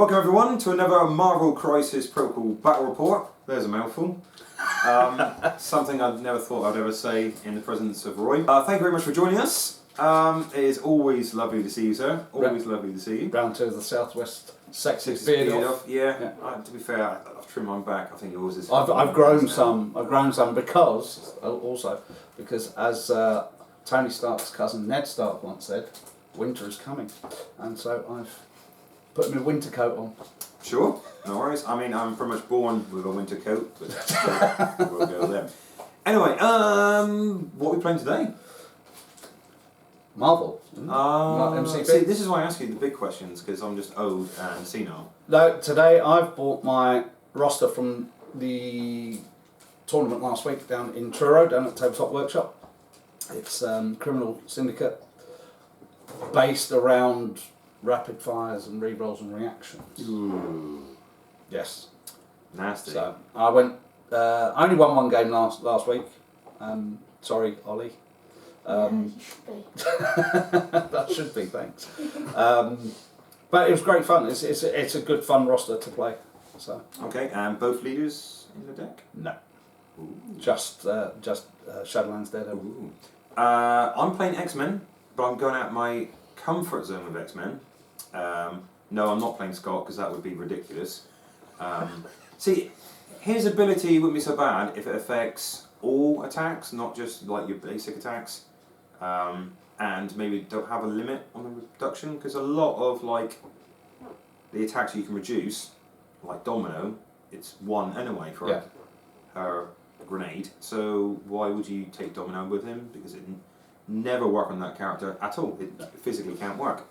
welcome everyone to another Marvel Crisis Protocol Battle Report. There's a mouthful. Something I'd never thought I'd ever say in the presence of Roy. Thank you very much for joining us. It is always lovely to see you, sir. Always lovely to see you. Round to the southwest, sexy beard off. Yeah. To be fair, I've trimmed mine back. I think yours is. I've grown some. I've grown some because as Tony Stark's cousin Ned Stark once said, winter is coming, and so I've put my winter coat on. Sure, no worries. I mean, I'm pretty much born with a winter coat, but we'll go there. Anyway, what are we playing today? Marvel. MCP. See, this is why I ask you the big questions, because I'm just old and senile. No, today I've bought my roster from the tournament last week down in Truro, down at Tabletop Workshop. It's Criminal Syndicate, based around rapid fires and re-rolls and reactions. Ooh. Yes. Nasty. So I went. I only won one game last week. Sorry, Ollie. You should be. That should be, thanks. But it was great fun. It's a good fun roster to play. So. Okay, and both leaders in the deck? No. Ooh. Just Shadowlands Daredevil. Ooh. I'm playing X-Men, but I'm going out my comfort zone with X-Men. No, I'm not playing Scott because that would be ridiculous. See, his ability wouldn't be so bad if it affects all attacks, not just like your basic attacks, and maybe don't have a limit on the reduction, because a lot of like the attacks you can reduce, like Domino, it's one anyway for her grenade. So why would you take Domino with him? Because it never work on that character at all. It physically can't work.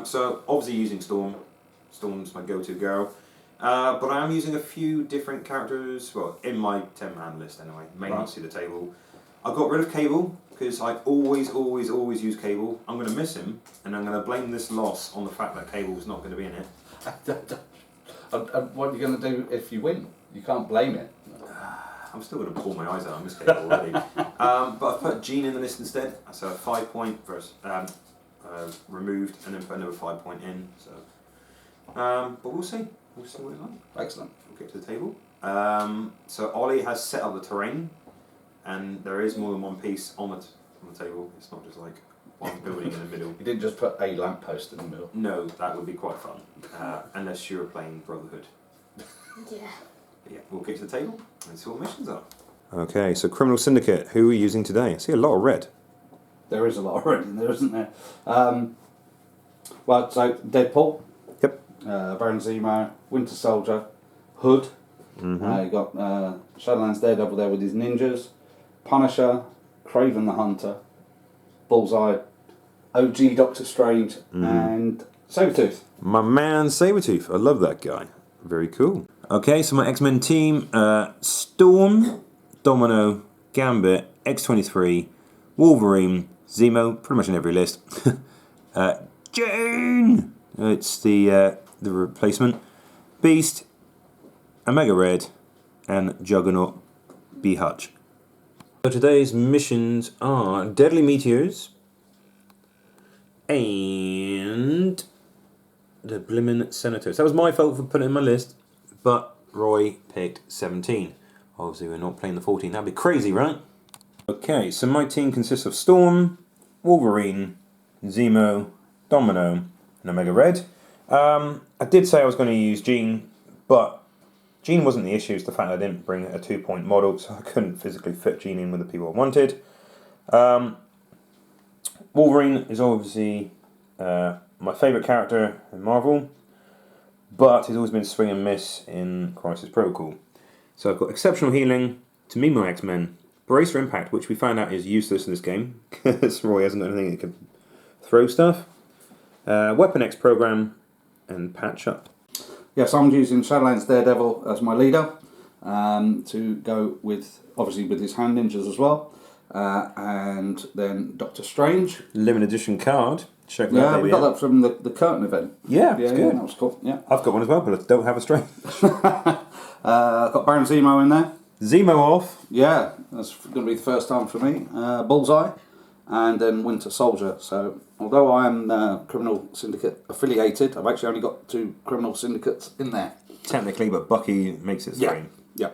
So obviously using Storm. Storm's my go-to girl. But I am using a few different characters, well, in my 10-man list anyway. May not see the table. I got rid of Cable, because I always use Cable. I'm going to miss him, and I'm going to blame this loss on the fact that Cable's not going to be in it. What are you going to do if you win? You can't blame it. I'm still going to pull my eyes out. I miss Cable already. But I've put Jean in the list instead. So a 5-point versus removed, and then put another 5-point in. So, but we'll see. We'll see what it's like. Excellent. We'll get to the table. So Ollie has set up the terrain, and there is more than one piece on the table. It's not just like one building in the middle. You didn't just put a lamppost in the middle. No, that would be quite fun, unless you were playing Brotherhood. Yeah. Yeah, we'll get to the table and see what missions are. Okay, so Criminal Syndicate. Who are we using today? I see a lot of red. There is a lot of red in there, isn't there? Well, so Deadpool. Yep. Baron Zemo, Winter Soldier, Hood. Mm-hmm. You got Shadowlands Daredevil there with his ninjas, Punisher, Kraven the Hunter, Bullseye, OG Doctor Strange, and Sabretooth. My man Sabretooth. I love that guy. Very cool. Okay, so my X-Men team, Storm, Domino, Gambit, X-23, Wolverine, Zemo, pretty much in every list. Jane! It's the replacement. Beast, Omega Red, and Juggernaut B. Hutch. So today's missions are Deadly Meteors and the Blimmin' Senators. That was my fault for putting it in my list, but Roy picked 17. Obviously we're not playing the 14, that'd be crazy, right? Okay, so my team consists of Storm, Wolverine, Zemo, Domino, and Omega Red. I did say I was going to use Jean, but Jean wasn't the issue, it's the fact I didn't bring a 2-point model, so I couldn't physically fit Jean in with the people I wanted. Wolverine is obviously my favourite character in Marvel, but he's always been swing and miss in Crisis Protocol. So I've got Exceptional Healing, to me my X-Men, Brace for Impact, which we found out is useless in this game, because Roy hasn't got anything that can throw stuff, Weapon X Program, and Patch Up. Yes, I'm using Shadowlands Daredevil as my leader, to go with, obviously with his hand ninjas as well, and then Doctor Strange. Limited edition card. Check that Yeah, baby we got out. that from the Curtain event. Yeah, it's good. That was cool. Yeah, I've got one as well, but I don't have a Strange. I've got Baron Zemo in there. Zemo off. Yeah, that's going to be the first time for me. Bullseye, and then Winter Soldier. So although I am Criminal Syndicate affiliated, I've actually only got 2 Criminal Syndicates in there. Technically, but Bucky makes it 3. Yeah.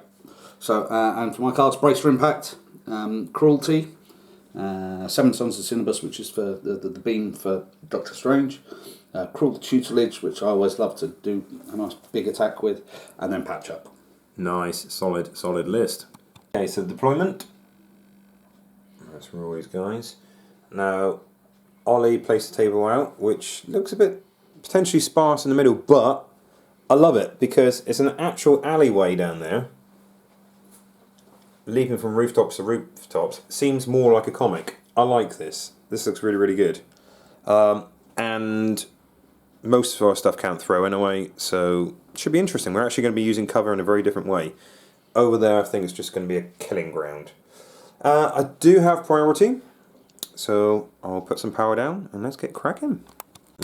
So, and for my cards, Brace for Impact, Cruelty, 7 Sons of Cinnabus, which is for the beam for Doctor Strange, Cruel Tutelage, which I always love to do a nice big attack with, and then Patch Up. Nice, solid list. Okay, so deployment. That's Roy's guys. Now, Ollie placed the table out, which looks a bit potentially sparse in the middle, but I love it because it's an actual alleyway down there. Leaping from rooftops to rooftops seems more like a comic. I like this. This looks really, really good. And most of our stuff can't throw anyway, so it should be interesting. We're actually going to be using cover in a very different way. Over there, I think it's just going to be a killing ground. I do have priority, so I'll put some power down and let's get cracking.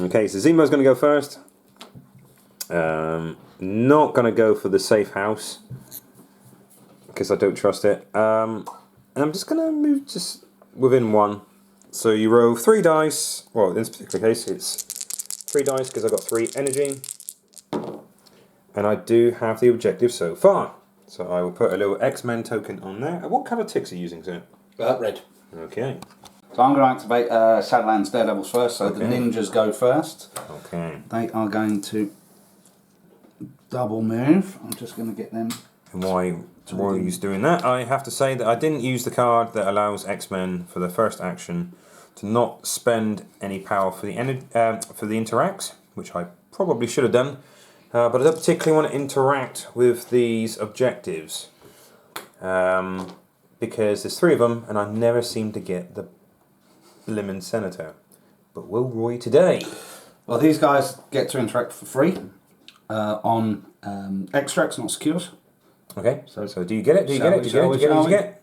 Okay, so Zemo's going to go first. Not going to go for the safe house because I don't trust it. And I'm just going to move just within 1. So you roll 3 dice. Well, in this particular case, it's 3 dice because I've got 3 energy. And I do have the objective so far. So I will put a little X-Men token on there. What colour ticks are you using, sir? Red. Okay. So I'm going to activate Shadowlands Daredevils first, so the ninjas go first. Okay. They are going to double move. I'm just going to get them. And while he's doing that, I have to say that I didn't use the card that allows X-Men for the first action to not spend any power for the interacts, which I probably should have done. But I don't particularly want to interact with these objectives because there's 3 of them and I never seem to get the Blimmin' Senator. But will Roy today? Well, these guys get to interact for free on extracts, not secures. Okay, so do you get it? Do you get it? Do you get it?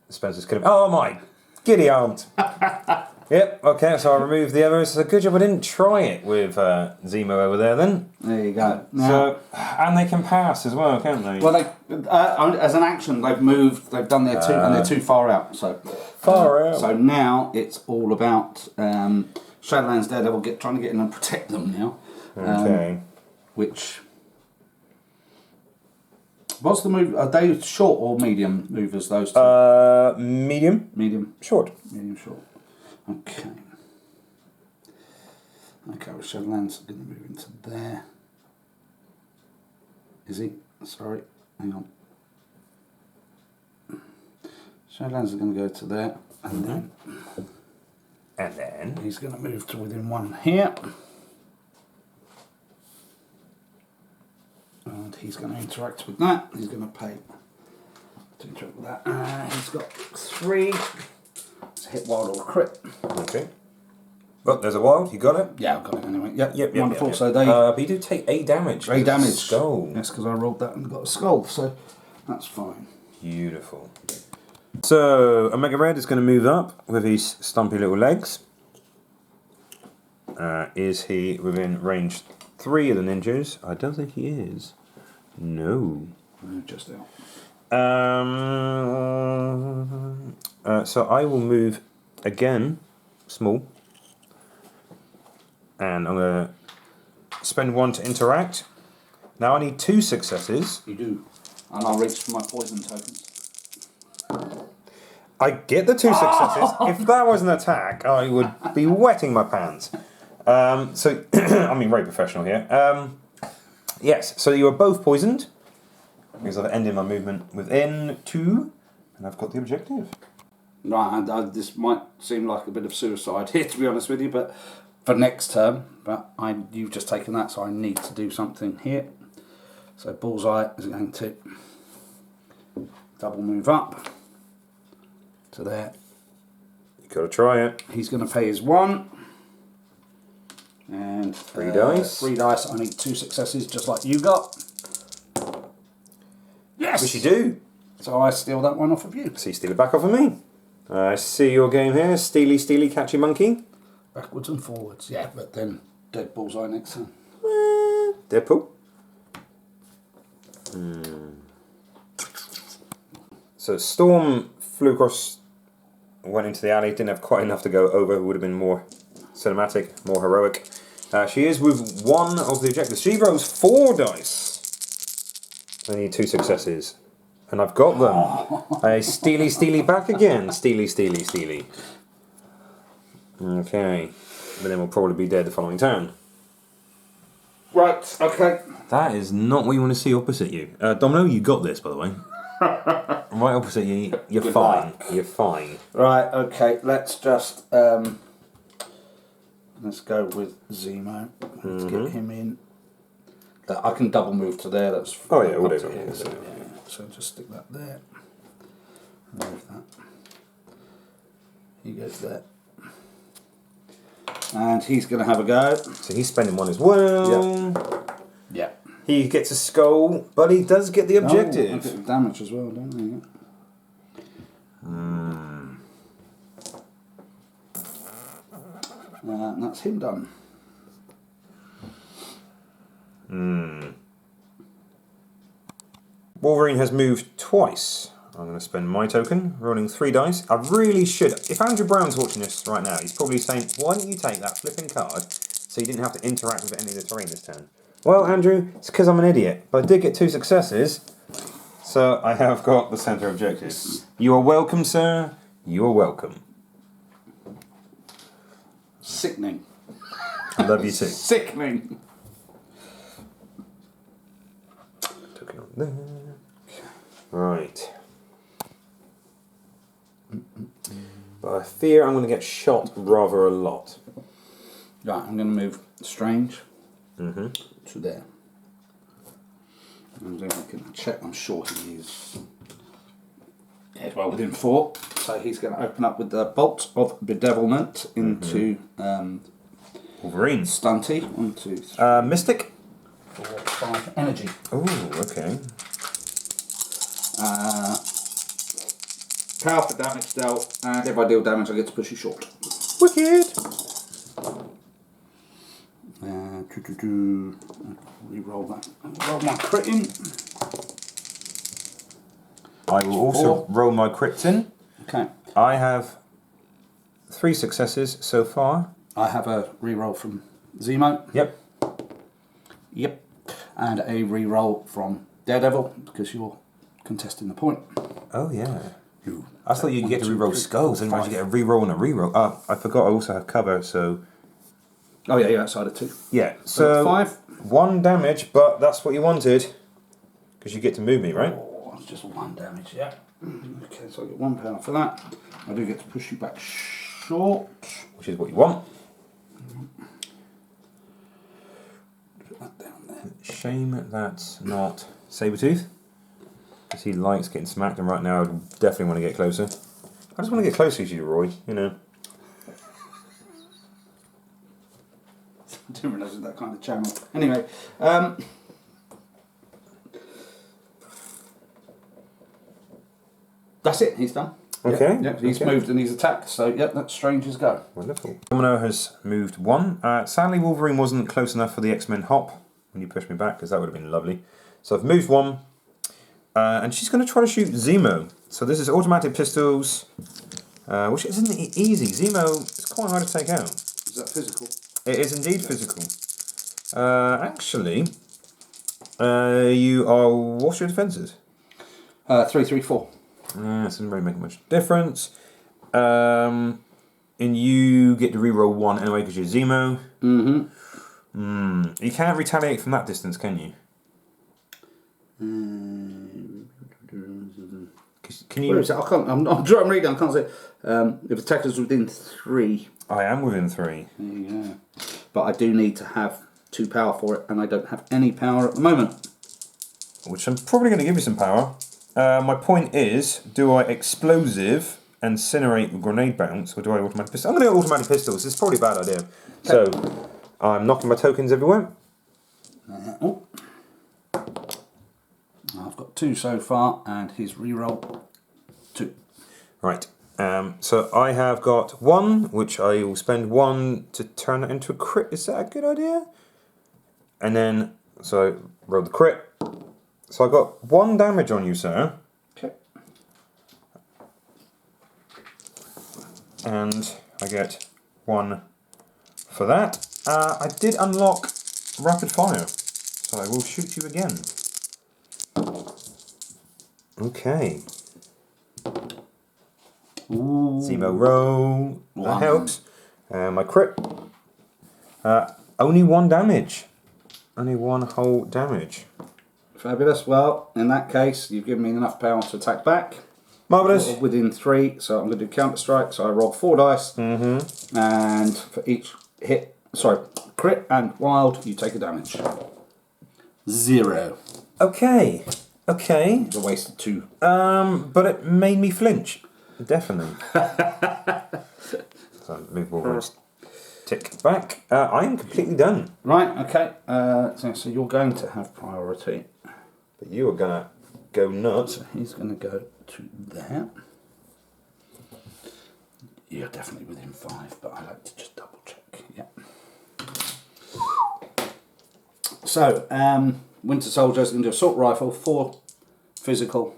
Spencer's killing. Oh my giddy aunt! Yep, okay, so I removed the others. So good job I didn't try it with Zemo over there then. There you go. Now, and they can pass as well, can't they? Well, as an action, they've moved, they've done their 2, and they're too far out. So far out. So now it's all about Shadowlands Daredevil trying to get in and protect them now. Okay. Which... What's the move? Are they short or medium movers, those 2? Medium. Medium. Short. Medium short. Okay. Okay, well, Shadowlands are going to move into there. Is he? Sorry, hang on. Shadowlands are going to go to there, and then he's going to move to within 1 here. And he's going to interact with that. He's going to pay to interact with that. He's got 3. It's a hit, wild, or a crit. Okay. Well, there's a wild. You got it? Yeah, I've got it anyway. Yep, wonderful. Yep. So they... but you do take 8 damage. 8 damage. Skull. Yes, because I rolled that and got a skull, so that's fine. Beautiful. So, Omega Red is going to move up with his stumpy little legs. Is he within range 3 of the ninjas? I don't think he is. No. Just out. So I will move again, small. And I'm going to spend 1 to interact. Now I need 2 successes. You do. And I'll reach for my poison tokens. I get the 2 successes. If that was an attack, I would be wetting my pants. So, I mean, very professional here. Yes, so you are both poisoned. Because I've ended my movement within 2. And I've got the objective. Right, this might seem like a bit of suicide here, to be honest with you, but for next term, but you've just taken that, so I need to do something here. So Bullseye is going to double move up to there. You've got to try it. He's going to pay his 1. And 3 dice. 3 dice. I need 2 successes, just like you got. Yes! Which you do. So I steal that 1 off of you. So you steal it back off of me. I see your game here. Steely, catchy monkey. Backwards and forwards. Yeah, but then dead Bullseye next time. Deadpool. So Storm flew across went into the alley, didn't have quite enough to go over, would have been more cinematic, more heroic. She is with one of the objectives. She rolls 4 dice. I need 2 successes. And I've got them. A steely back again. Steely. Okay. But then we'll probably be dead the following turn. Right, okay. That is not what you want to see opposite you. Domino, you got this, by the way. Right opposite you, you're Good fine. luck. You're fine. Right, okay, let's just let's go with Zemo. Let's get him in. I can double move to there. That's Oh yeah, we'll up do to it. here, so, yeah. So just stick that there. Move that. He goes there. And he's going to have a go. So he's spending 1 as well. Yeah. He gets a skull, but he does get the objective. I get damage as well, don't they? And that's him done. Wolverine has moved twice. I'm going to spend my token, rolling 3 dice. I really should. If Andrew Brown's watching this right now, he's probably saying, why don't you take that flipping card so you didn't have to interact with any of the terrain this turn? Well, Andrew, it's because I'm an idiot. But I did get 2 successes, so I have got the centre objective. You are welcome, sir. You are welcome. Sickening. I love you too. Sickening. Token on there. Right. But I fear I'm going to get shot rather a lot. Right, I'm going to move Strange Mm-hmm. to there. And then I can check, I'm sure he is well within 4. So he's going to open up with the Bolt of Bedevilment into Wolverine. Stunty. 1, 2, 3, Mystic. 4, 5. Energy. Oh, okay. Power for damage dealt, and if I deal damage, I get to push you short. Wicked. Re-roll that. Roll my crit in. I will also roll my crits in. Okay. I have 3 successes so far. I have a re-roll from Zemo. Yep. Yep. And a re-roll from Daredevil, because you're contesting the point. Oh, yeah. You I thought you'd get to re-roll skulls, and you get a re-roll and a re-roll. I forgot I also have cover, so... Oh, yeah, you're outside of 2. Yeah, so 5. 1 damage, but that's what you wanted. Because you get to move me, right? Oh, it's just 1 damage, yeah. Okay, so I get 1 power for that. I do get to push you back short. Which is what you want. Put that down there. Shame that's not Sabretooth. Because he likes getting smacked, and right now I definitely want to get closer. I just want to get closer to you, Roy, you know. I didn't realise it was that kind of channel. Anyway, that's it, he's done. Okay. Yep, he's moved and he's attacked, so yep, that's Strange's go. Wonderful. Domino has moved 1. Sadly, Wolverine wasn't close enough for the X-Men hop when you pushed me back, because that would have been lovely. So I've moved 1, and she's going to try to shoot Zemo. So this is automatic pistols, which isn't easy. Zemo is quite hard to take out. Is that physical? It is indeed physical. Actually, you are... What's your defences? 3, 3, 4. So it doesn't really make much difference. And you get to reroll 1 anyway because you're Zemo. You can't retaliate from that distance, can you? Can you? Where is it? I can't. I'm reading. I can't say. If the attacker's within 3. I am within 3. There you go. But I do need to have 2 power for it, and I don't have any power at the moment. Which I'm probably going to give you some power. My point is, do I explosive and incinerate with grenade bounce, or do I automatic pistol? I'm going to go automatic pistols. It's probably a bad idea. Okay. So, I'm knocking my tokens everywhere. I've got 2 so far, and his reroll 2. Right. So I have got 1, which I will spend 1 to turn it into a crit. Is that a good idea? And then, so I roll the crit. So I got 1 damage on you, sir. Okay. and I get 1 for that. I did unlock rapid fire, so I will shoot you again. Okay. Ooh. Zemo roll. That 1. helps. My crit. Only 1 damage. Only 1 whole damage. Fabulous. Well, in that case, you've given me enough power to attack back. Marvellous. Within 3, so I'm going to do counter strike. So I roll 4 dice, and for each crit and wild, you take a damage. 0. Okay. Okay. It's a wasted 2. But it made me flinch. Definitely. So move over. Tick back. I am completely done. Right. Okay. So you're going to have priority. But you are gonna go nuts. So he's going to go to there. You're definitely within 5, but I like to just double check. Yeah. So, Winter Soldier's going to do assault rifle, 4 physical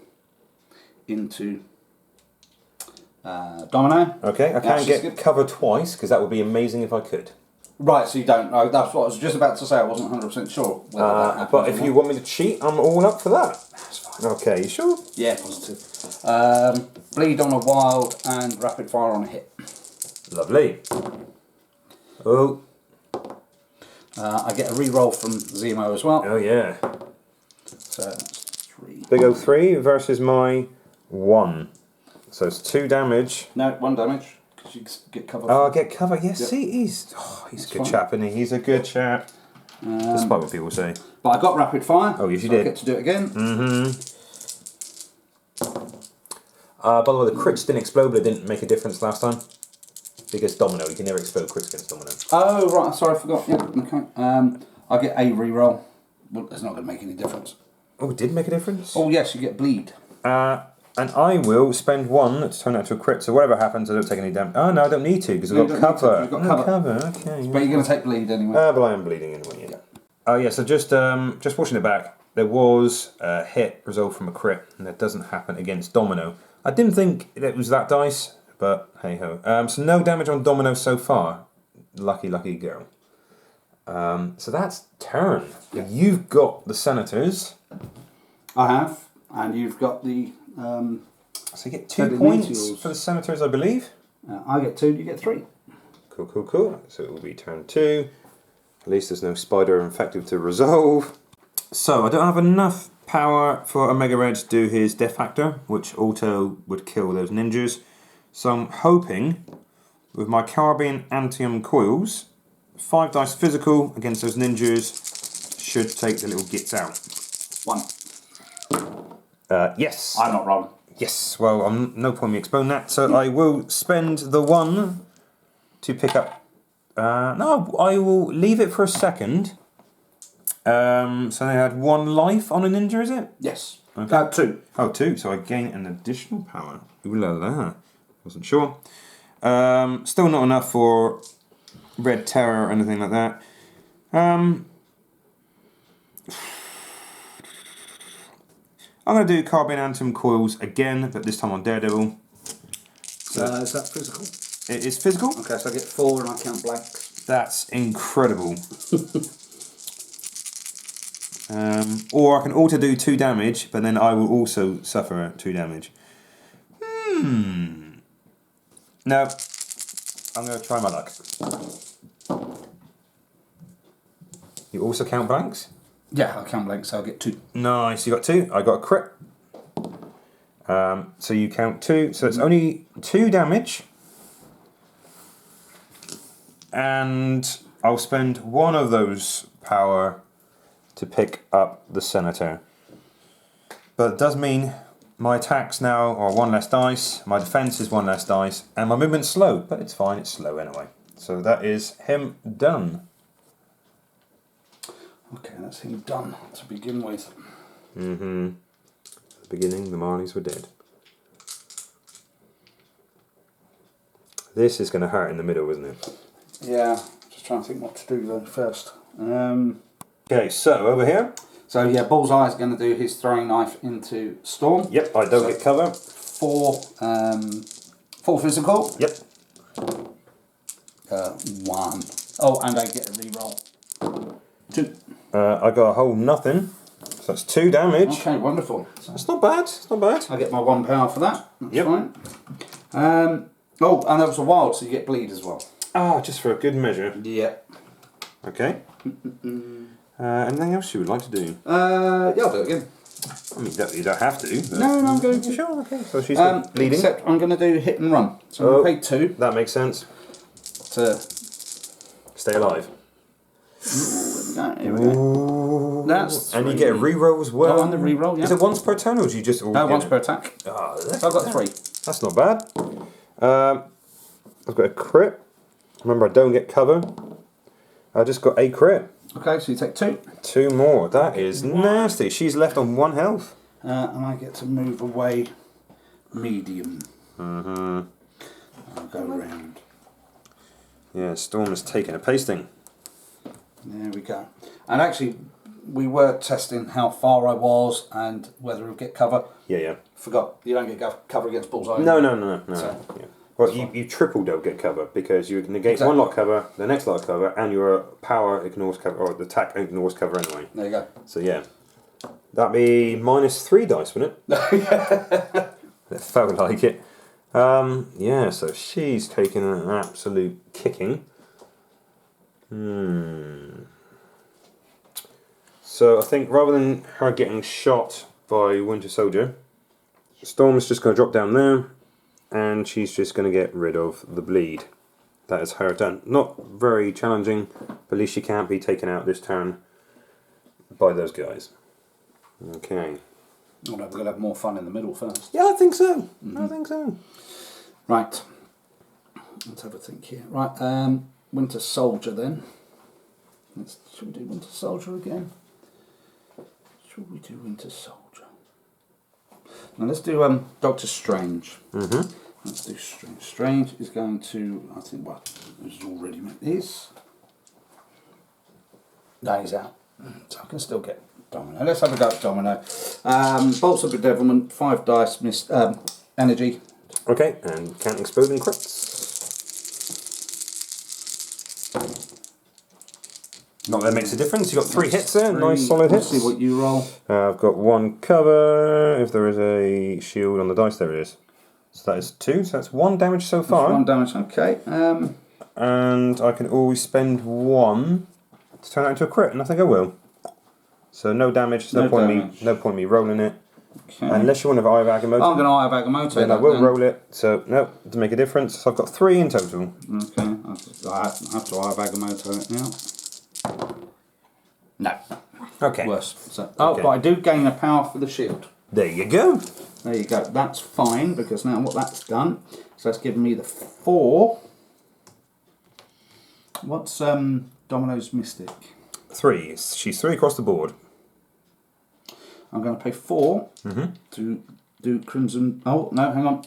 into Domino. Okay, I can't get cover twice because that would be amazing if I could. Right, so you don't know. That's what I was just about to say. I wasn't 100% sure whether that happens. But if you want me to cheat, I'm all up for that. That's fine. Okay, you sure? Yeah, positive. Bleed on a wild and rapid fire on a hit. Lovely. Oh. I get a re-roll from Zemo as well. Oh yeah. So that's 3. Big O3 versus my 1. So it's 2 damage. No, 1 damage. Because you get cover. Oh, I get cover. Yes, Yep. he's That's a good fine. chap, isn't he? He's a good chap. Despite what people say. But I got rapid fire. Oh, yes, you so I did. get to do it again. By the way, the crits didn't explode, but it didn't make a difference last time. Because Domino, you can never explode crits against Domino. Oh, right. Sorry, I forgot. Yeah, okay. I get a re-roll. Well, it's not going to make any difference. Oh, it did make a difference? Oh, yes, you get bleed. And I will spend 1 to turn that to a crit, so whatever happens, I don't take any damage. Oh, no, I don't need to, because No, I've you got don't cover. need to, you've got cover. Okay. But you're going to take bleed anyway. But I am bleeding anyway, yeah. Oh, yeah, so just pushing it back, there was a hit result from a crit, and that doesn't happen against Domino. I didn't think it was that dice, but hey-ho. So no damage on Domino so far. Lucky, lucky girl. So that's turn. Yeah. You've got the Senators. I have. And you've got the... So you get 2 points for the Senators, I believe. I get 2, you get 3. Cool. So it will be turn 2. At least there's no spider infected to resolve. So I don't have enough power for Omega Red to do his Death Factor, which auto would kill those ninjas. So I'm hoping with my Carbine Antium Coils, 5 dice physical against those ninjas should take the little gits out. 1. Yes. I'm not wrong. Yes, well, no point in me explaining that. So I will spend the 1 to pick up... no, I will leave it for a second. So they had 1 life on a ninja, is it? Yes. Okay. 2. Oh, 2, so I gain an additional power. Ooh la la. Wasn't sure. Still not enough for Red Terror or anything like that. I'm going to do Carbine Antium Coils again, but this time on Daredevil. So is that physical? It is physical. Okay, so I get 4 and I count blanks. That's incredible. Or I can auto do 2 damage, but then I will also suffer 2 damage. No. I'm going to try my luck. You also count blanks? Yeah, I count blanks, so I'll get 2. Nice, you got 2. I got a crit. So you count 2. So it's only 2 damage. And I'll spend 1 of those power to pick up the Senator. But it does mean my attacks now are 1 less dice, my defense is 1 less dice, and my movement's slow, but it's fine, it's slow anyway. So that is him done. Okay, that's him done to begin with. At the beginning, the Marlies were dead. This is going to hurt in the middle, isn't it? Yeah, just trying to think what to do though first. Okay, so over here. So yeah, Bullseye's going to do his throwing knife into Storm. Yep, I don't get cover. 4 physical. Yep. 1. Oh, and I get a reroll. 2. I got a whole nothing. So that's 2 damage. Okay, wonderful. So It's not bad. It's not bad. I get my 1 power for that. That's Yep. fine. Oh, and that was a wild, so you get bleed as well. Ah, just for a good measure. Yeah. Okay. Anything else you would like to do? Yeah, I'll do it again. I mean, you don't have to. But No, I'm going to. Sure, okay. So she's bleeding. Except I'm going to do hit and run. So I'm going to pay 2 That makes sense. to... Stay alive. Here we go. That's and you get a reroll as well. Oh, and the reroll, yeah. Is it once per turn or do you just... No, once per attack. Oh, So I've got 3. That's not bad. I've got a crit. Remember, I don't get cover. I just got a crit. Okay, so you take 2. 2 more. That is nasty. She's left on 1 health. And I get to move away medium. I'll go round. Yeah, Storm has taken a pasting. There we go. And actually, we were testing how far I was and whether we'd get cover. Yeah. Forgot, you don't get cover against bullseye. No. So, Yeah. Well, you triple don't get cover because you negate one lot of cover, the next lot of cover, and your power ignores cover, or the attack ignores cover anyway. there you go. So yeah. That'd be -3 dice, wouldn't it? It felt like it. Yeah, so she's taken an absolute kicking. So I think rather than her getting shot by Winter Soldier, Storm's just going to drop down there, and she's just going to get rid of the bleed. That is her turn. Not very challenging, but at least she can't be taken out this turn by those guys. Okay. Oh, no, we're going to have more fun in the middle first. Yeah, I think so. I think so. Right. Let's have a think here. Right, Winter Soldier then. Should we do Winter Soldier again? Should we do Winter Soldier? Now let's do Doctor Strange. Let's do Strange. Strange is going to, I think, well, he's already met this. No, he's out. So I can still get Domino. Let's have a go at Domino. Bolts of Bedevilment, 5 dice, energy. Okay, and can't explode in crits. Not that makes a difference. You've got 3 hits there, nice solid Let's hits. see what you roll. I've got 1 cover. If there is a shield on the dice, there it is. So that is 2, so that's 1 damage so far. That's 1 damage, okay. And I can always spend 1 to turn that into a crit, and I think I will. So no damage, no point in me rolling it. Okay. Unless you want to have Eye of Agamotto. I'm going to Eye of Agamotto. Then I will roll it. So no, doesn't make a difference. So I've got 3 in total. Okay, I have to Eye of Agamotto it now. No. Okay. Worse. So, Okay. but I do gain a power for the shield. There you go. There you go. That's fine, because now what that's done, so that's given me the 4. What's Domino's Mystic? 3. She's 3 across the board. I'm going to pay 4 to do Crimson. Oh, no, hang on.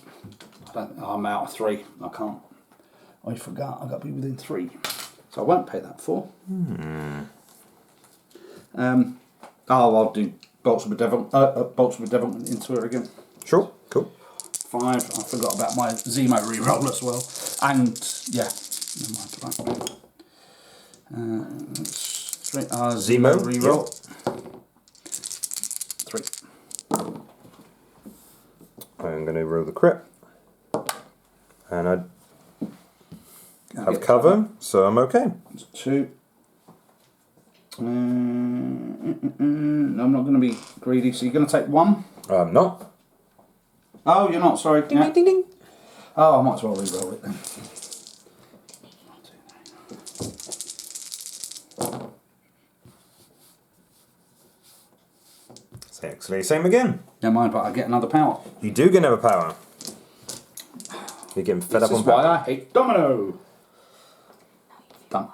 I'm out of 3. I can't. I forgot. I've got to be within 3. So I won't pay that 4. I'll do Bolts of Bedevilment into her again. Sure. Cool. 5. I forgot about my Zemo reroll as well. And, yeah. Never mind that. That's 3. Zemo reroll. 3. I'm going to roll the crit. And I have cover, so I'm okay. 2. I'm not going to be greedy, so you're going to take 1. I'm not. Oh, you're not, sorry. Ding, ding, ding. Oh, I might as well re-roll it then. It's exactly the same again. Never mind, but I get another power. You do get another power. You're getting fed up on This is why power. I hate Domino. Done.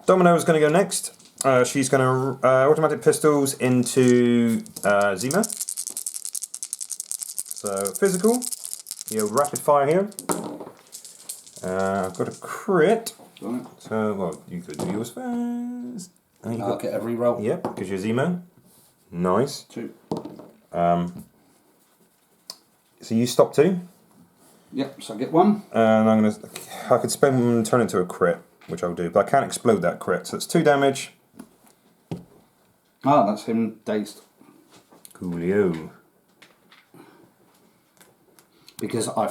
Domino's going to go next. She's going to automatic pistols into Zemo. So physical. You rapid fire here. I've got a crit. Right. So, well, you could do yours first. And you I'll got, get a reroll. yep, because you're Zemo. Nice. 2. So you stop 2. Yep, so I get 1. And I could spend one and turn it into a crit, which I'll do, but I can't explode that crit. So it's 2 damage. Ah, that's him dazed. Coolio. Because I...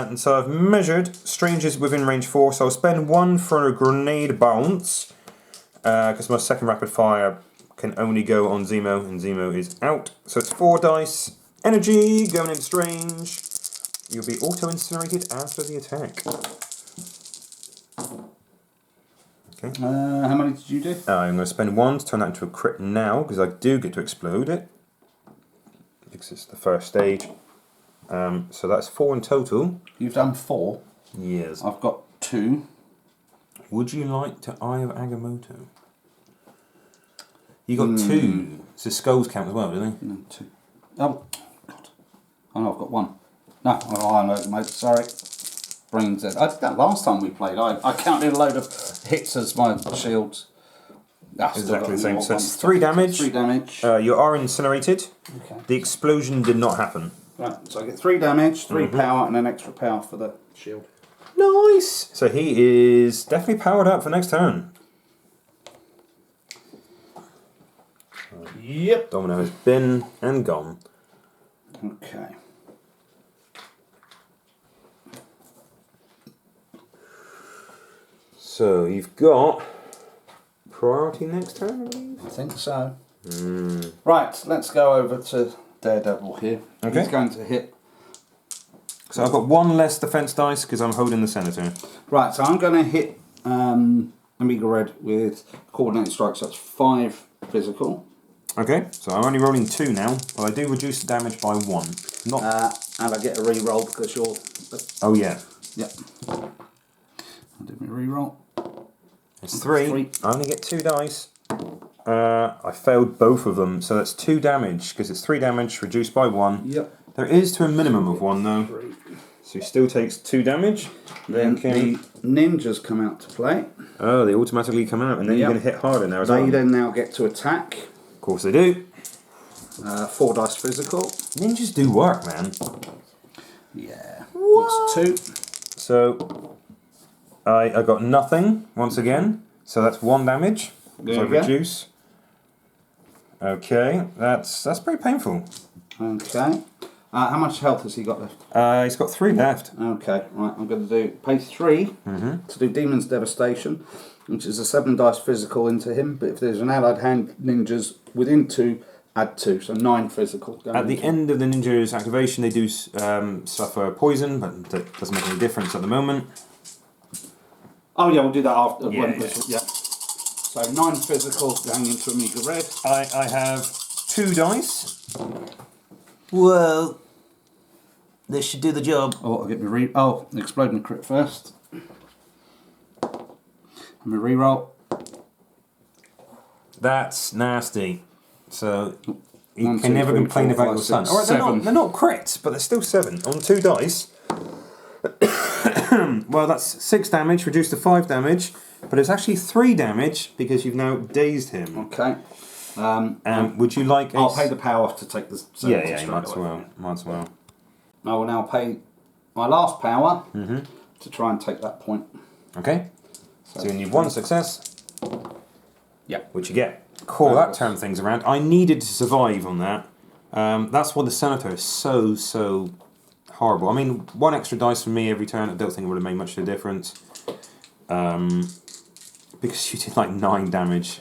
And so I've measured strangers within range 4, so I'll spend 1 for a grenade bounce, because my second rapid fire can only go on Zemo, and Zemo is out. So it's 4 dice. Energy, going in strange. You'll be auto-incinerated after the attack. Okay. how many did you do? I'm going to spend 1 to turn that into a crit now, because I do get to explode it. Because it's the first stage. So that's 4 in total. You've done 4. Yes. I've got 2. Would you like to Eye of Agamotto? You got 2. So skulls count as well, do they? No, 2. Oh, God. Oh, no, I've got 1. No, I know, mate, sorry. Brains dead. I did that last time we played. I counted a load of hits as my shields. Exactly the same. So it's 3 damage. 3 damage. You are incinerated. Okay. The explosion did not happen. Right, so I get 3 damage, 3 power, and an extra power for the shield. Nice! So he is definitely powered up for next turn. Yep. Domino has been and gone. Okay. So you've got priority next turn, I believe? I think so. Right, let's go over to Daredevil here. Okay. He's going to hit. So I've got 1 less defense dice because I'm holding the Senator. Right, so I'm going to hit Amiga Red with coordinated strikes. That's 5 physical. Okay, so I'm only rolling 2 now, but I do reduce the damage by 1. Not. And I get a re-roll because you're... Oh yeah. Yep. I'll do my re-roll. It's 3. I only get 2 dice. I failed both of them, so that's 2 damage because it's 3 damage reduced by 1. Yep. There is to a minimum of 1 though, so he still takes 2 damage. Then the ninjas come out to play. Oh, they automatically come out, and then you're going to hit harder now as well. They then now get to attack. Of course they do. 4 dice physical. Ninjas do work, man. Yeah. What? That's 2. So I got nothing once again. So that's 1 damage. There So I you go. reduce. Okay, that's pretty painful. Okay. How much health has he got left? He's got 3 left. Okay, right, I'm going to pay 3 to do Demon's Devastation, which is a 7 dice physical into him, but if there's an allied hand ninjas within 2, add 2, so 9 physical. Going At the into end of the ninja's activation, they do suffer poison, but that doesn't make any difference at the moment. Oh yeah, we'll do that after. Yeah, yeah. So 9 physical going into Amiga Red. I have 2 dice. Well, this should do the job. Oh, I'll get me exploding crit first. Let me re-roll. That's nasty. So you 1, can 2, never 3, complain 4, about 5, your son. 6, Alright, 7. they're not crits, but they're still 7 on 2 dice. Well, that's 6 damage reduced to 5 damage, but it's actually 3 damage because you've now dazed him. Okay. Would you like? I'll pay the power to take the. Yeah, might as well. Might as well. I will now pay my last power to try and take that point. Okay. So you need 1 success. Yeah. Which you get. Cool. That turned things around. I needed to survive on that. That's why the Senator is so horrible. I mean, 1 extra dice for me every turn. I don't think it would have made much of a difference. Because you did like 9 damage.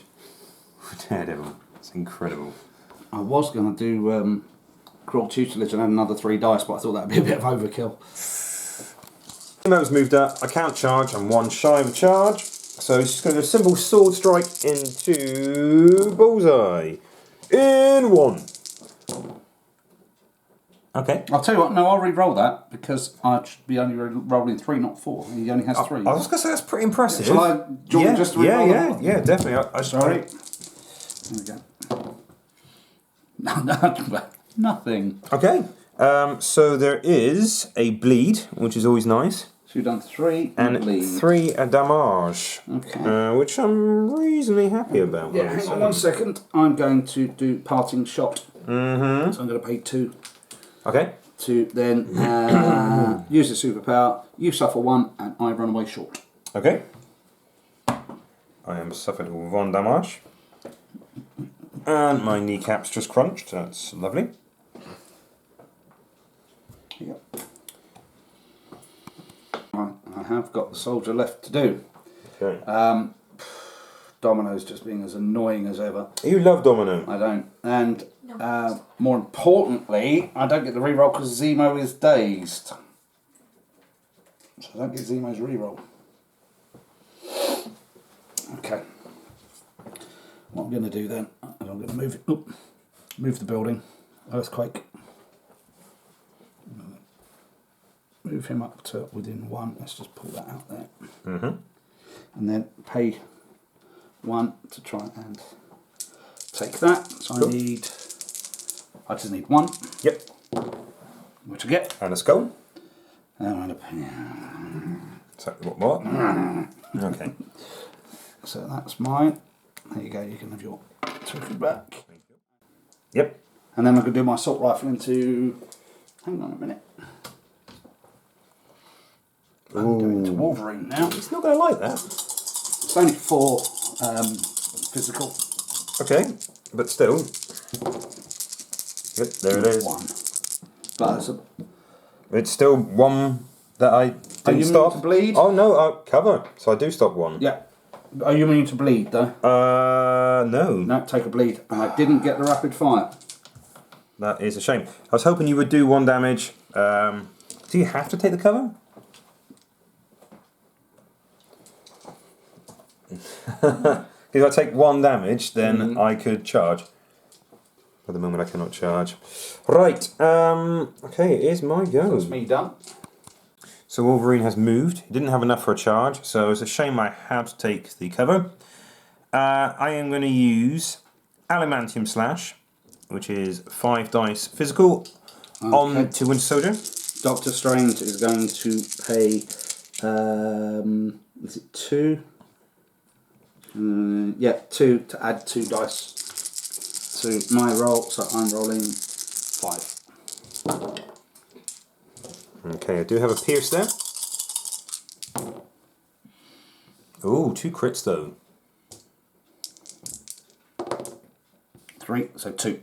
Daredevil. It's incredible. I was going to do Cruel Tutelage and add another 3 dice, but I thought that would be a bit of overkill. Zemo's moved up. I can't charge. I'm 1 shy of a charge. So he's just going to do a simple sword strike into Bullseye. In 1. Okay. I'll tell you what, no, I'll re-roll that because I should be only rolling 3, not 4. He only has 3. I was going to say that's pretty impressive. Shall I join just to re-roll them? Yeah, definitely. Sorry. There we go. Nothing. Okay. So there is a bleed, which is always nice. So you've done 3 And bleed. 3 damage. Okay. Which I'm reasonably happy about. Yeah, hang on 1 second. I'm going to do parting shot. Mm-hmm. So I'm going to pay 2. Okay. To then use the superpower. You suffer 1, and I run away short. Okay. I am suffered 1 damage. And my kneecaps just crunched. That's lovely. Yep. Right, I have got the soldier left to do. Okay. Domino's just being as annoying as ever. You love Domino. I don't. And more importantly, I don't get the reroll because Zemo is dazed. So I don't get Zemo's reroll. Okay. What I'm going to do then, is I'm going to move it. Move the building. Earthquake. Move him up to within 1. Let's just pull that out there. Mm-hmm. And then pay 1 to try and take that. So Cool. I just need 1. Yep. Which I get. And a skull. And I'm going to pay. So, what? Okay. So that's mine. There you go, you can have your token back. Yep. And then I'm going to do my assault rifle into. Hang on a minute. I'm going to Wolverine now. He's not going to like that. It's only 4 physical. Okay, but still. Yep, there it is. 1. But it's a. It's still 1 that I didn't you stop. mean to bleed? Oh no, cover. So I do stop 1. Yeah. Are you meaning to bleed though? No. No, take a bleed. And I didn't get the rapid fire. That is a shame. I was hoping you would do 1 damage. Do you have to take the cover? If I take 1 damage, then I could charge. For the moment, I cannot charge. Right. Okay, it is my go. That's me done. So Wolverine has moved. He didn't have enough for a charge, so it's a shame I had to take the cover. I am going to use Adamantium Slash, which is 5 dice physical, on to Winter Soldier. Doctor Strange is going to pay. Is it 2? Yeah, 2 to add 2 dice to my roll, so I'm rolling 5. Okay, I do have a pierce there. Ooh, 2 crits though. 3, so 2.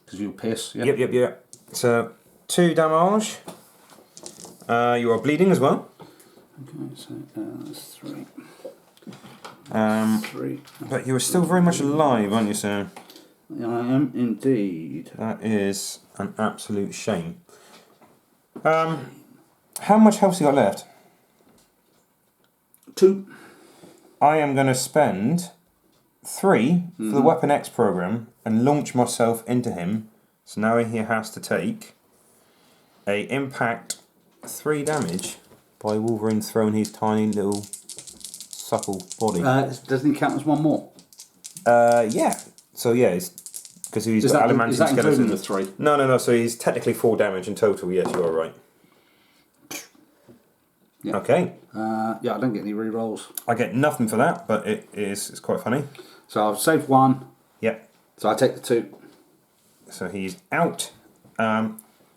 Because you'll pierce, yeah? Yep. So, 2 damage. You are bleeding as well. Okay, so that's 3. 3. But you are still very much alive, aren't you, sir? I am indeed. That is an absolute shame. How much health you got left? 2. I am going to spend 3 for the Weapon X program and launch myself into him. So now he has to take a impact 3 damage by Wolverine throwing his tiny little supple body. Doesn't he count as 1 more? Yeah. So yeah, it's because he's Is got that adamantium including skeleton. the 3? No. So he's technically 4 damage in total. Yes, you are right. Yeah. Okay. Yeah, I don't get any rerolls. I get nothing for that, but it's quite funny. So I've saved 1. Yep. So I take the 2. So he's out. I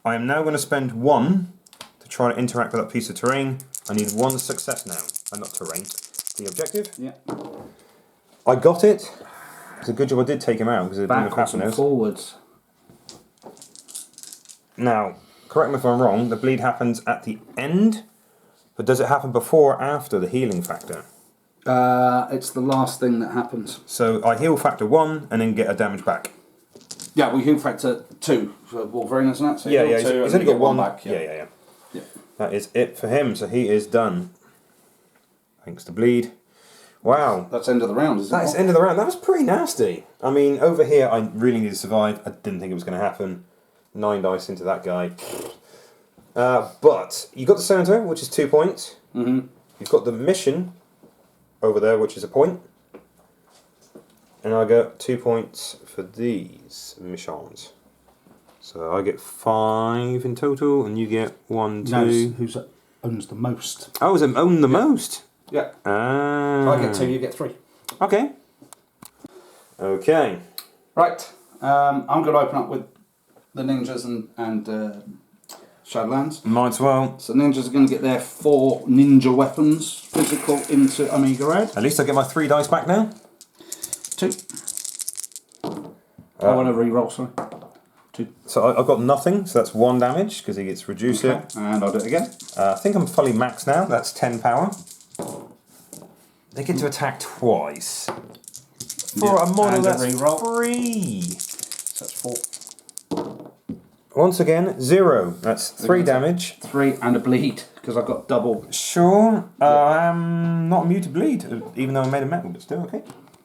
am now going to spend 1 to try to interact with that piece of terrain. I need 1 success now. Not terrain. The objective. Yeah. I got it. It's a good job I did take him out because it wouldn't have Backwards and happened. forwards. Now, correct me if I'm wrong, the bleed happens at the end, but does it happen before or after the healing factor? It's the last thing that happens. So I heal factor 1 and then get a damage back. Yeah, we heal factor 2 for Wolverine, isn't it? So Yeah, heal he's 2 and only then got get 1 back. Yeah. Yeah. That is it for him, so he is done. Thanks to bleed. Wow. That's end of the round, isn't it? That is end of the round. That was pretty nasty. I mean, over here, I really need to survive. I didn't think it was going to happen. 9 dice into that guy. But you got the senator, which is 2 points. Mm-hmm. You've got the mission over there, which is a point. And I got 2 points for these missions. So I get 5 in total, and you get 1, 2. No, who's that? owns the most. Oh, is it own the most? Yeah. Ah. So I get 2, you get 3. Okay. Okay. Right. I'm going to open up with the ninjas and Shadowlands. Might as well. So ninjas are going to get their 4 ninja weapons physical into Amiga Red. At least I get my 3 dice back now. 2. I want to re-roll, sorry. 2. So I've got nothing, so that's 1 damage because he gets reduced Okay. it. And I'll do it again. I think I'm fully maxed now. That's 10 power. They get to attack twice. For Yeah, a model and a that's re-roll. free. So that's 4. Once again, 0. That's 3 damage. 3 and a bleed because I've got double. Sure. I'm not immune to bleed, even though I made a metal, but still okay.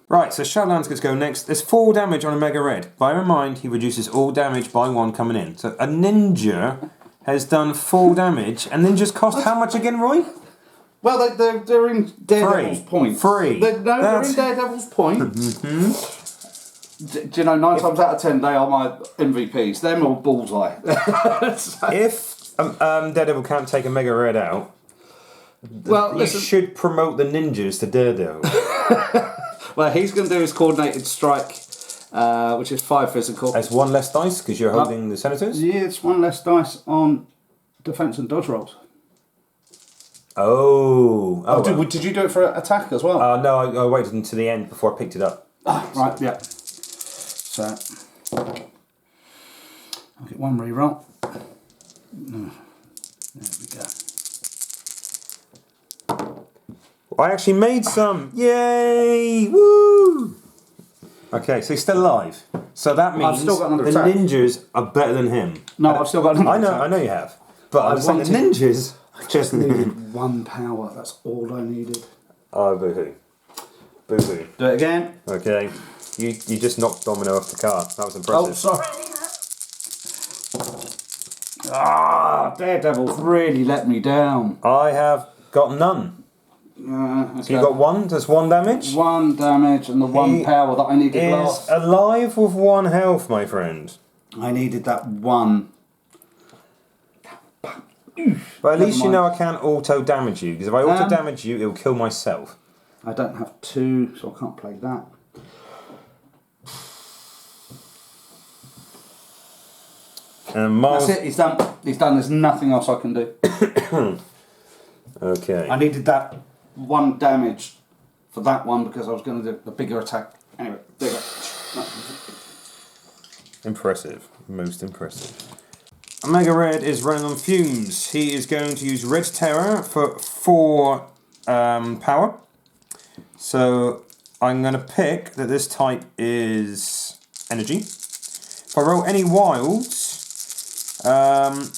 Right, so Shadowlands gets to go next. There's 4 damage on a Mega Red. Bear in mind, he reduces all damage by 1 coming in. So a ninja has done 4 damage, and ninjas cost how much again, Roy? Well, they're in Daredevil's point. 3. They're in Daredevil's point. Do you know, 9 times out of 10, they are my MVPs. They're more bullseye. If Daredevil can't take a Mega Red out, Well, you listen. should promote the ninjas to Daredevil. Well, he's going to do his coordinated strike, which is 5 physical. That's 1 less dice because you're holding the senators. Yeah, it's 1 less dice on defense and dodge rolls. Oh. Oh, well. did you do it for attack as well? No, I waited until the end before I picked it up. Right, yeah. So, I'll get 1 reroll. There we go. I actually made some. Yay! Woo! Okay, so he's still alive. So that means still got another the attack. ninjas are better than him. No, I've still got another attack. I know you have. But I'm saying the wanted- ninjas Just needed 1 power. That's all I needed. Oh, boo-hoo. Boo-hoo. Do it again. Okay. You just knocked Domino off the car. That was Oh, impressive. sorry. Daredevil's really let me down. I have got none. Okay. So you got 1, that's 1 damage. 1 damage and the 1 He power that I needed Is last. alive with 1 health, my friend. I needed that 1. But at least you mind. know I can't auto damage you, because if I auto damage you, it'll kill myself. I don't have 2, so I can't play that. And Miles. That's it, he's done. He's done, there's nothing else I can do. Okay. I needed that 1 damage for that one because I was going to do the bigger attack. Anyway, there you go. Impressive. Most impressive. Omega Red is running on fumes. He is going to use Red Terror for 4 power. So I'm going to pick that this type is energy. If I roll any wilds, I'm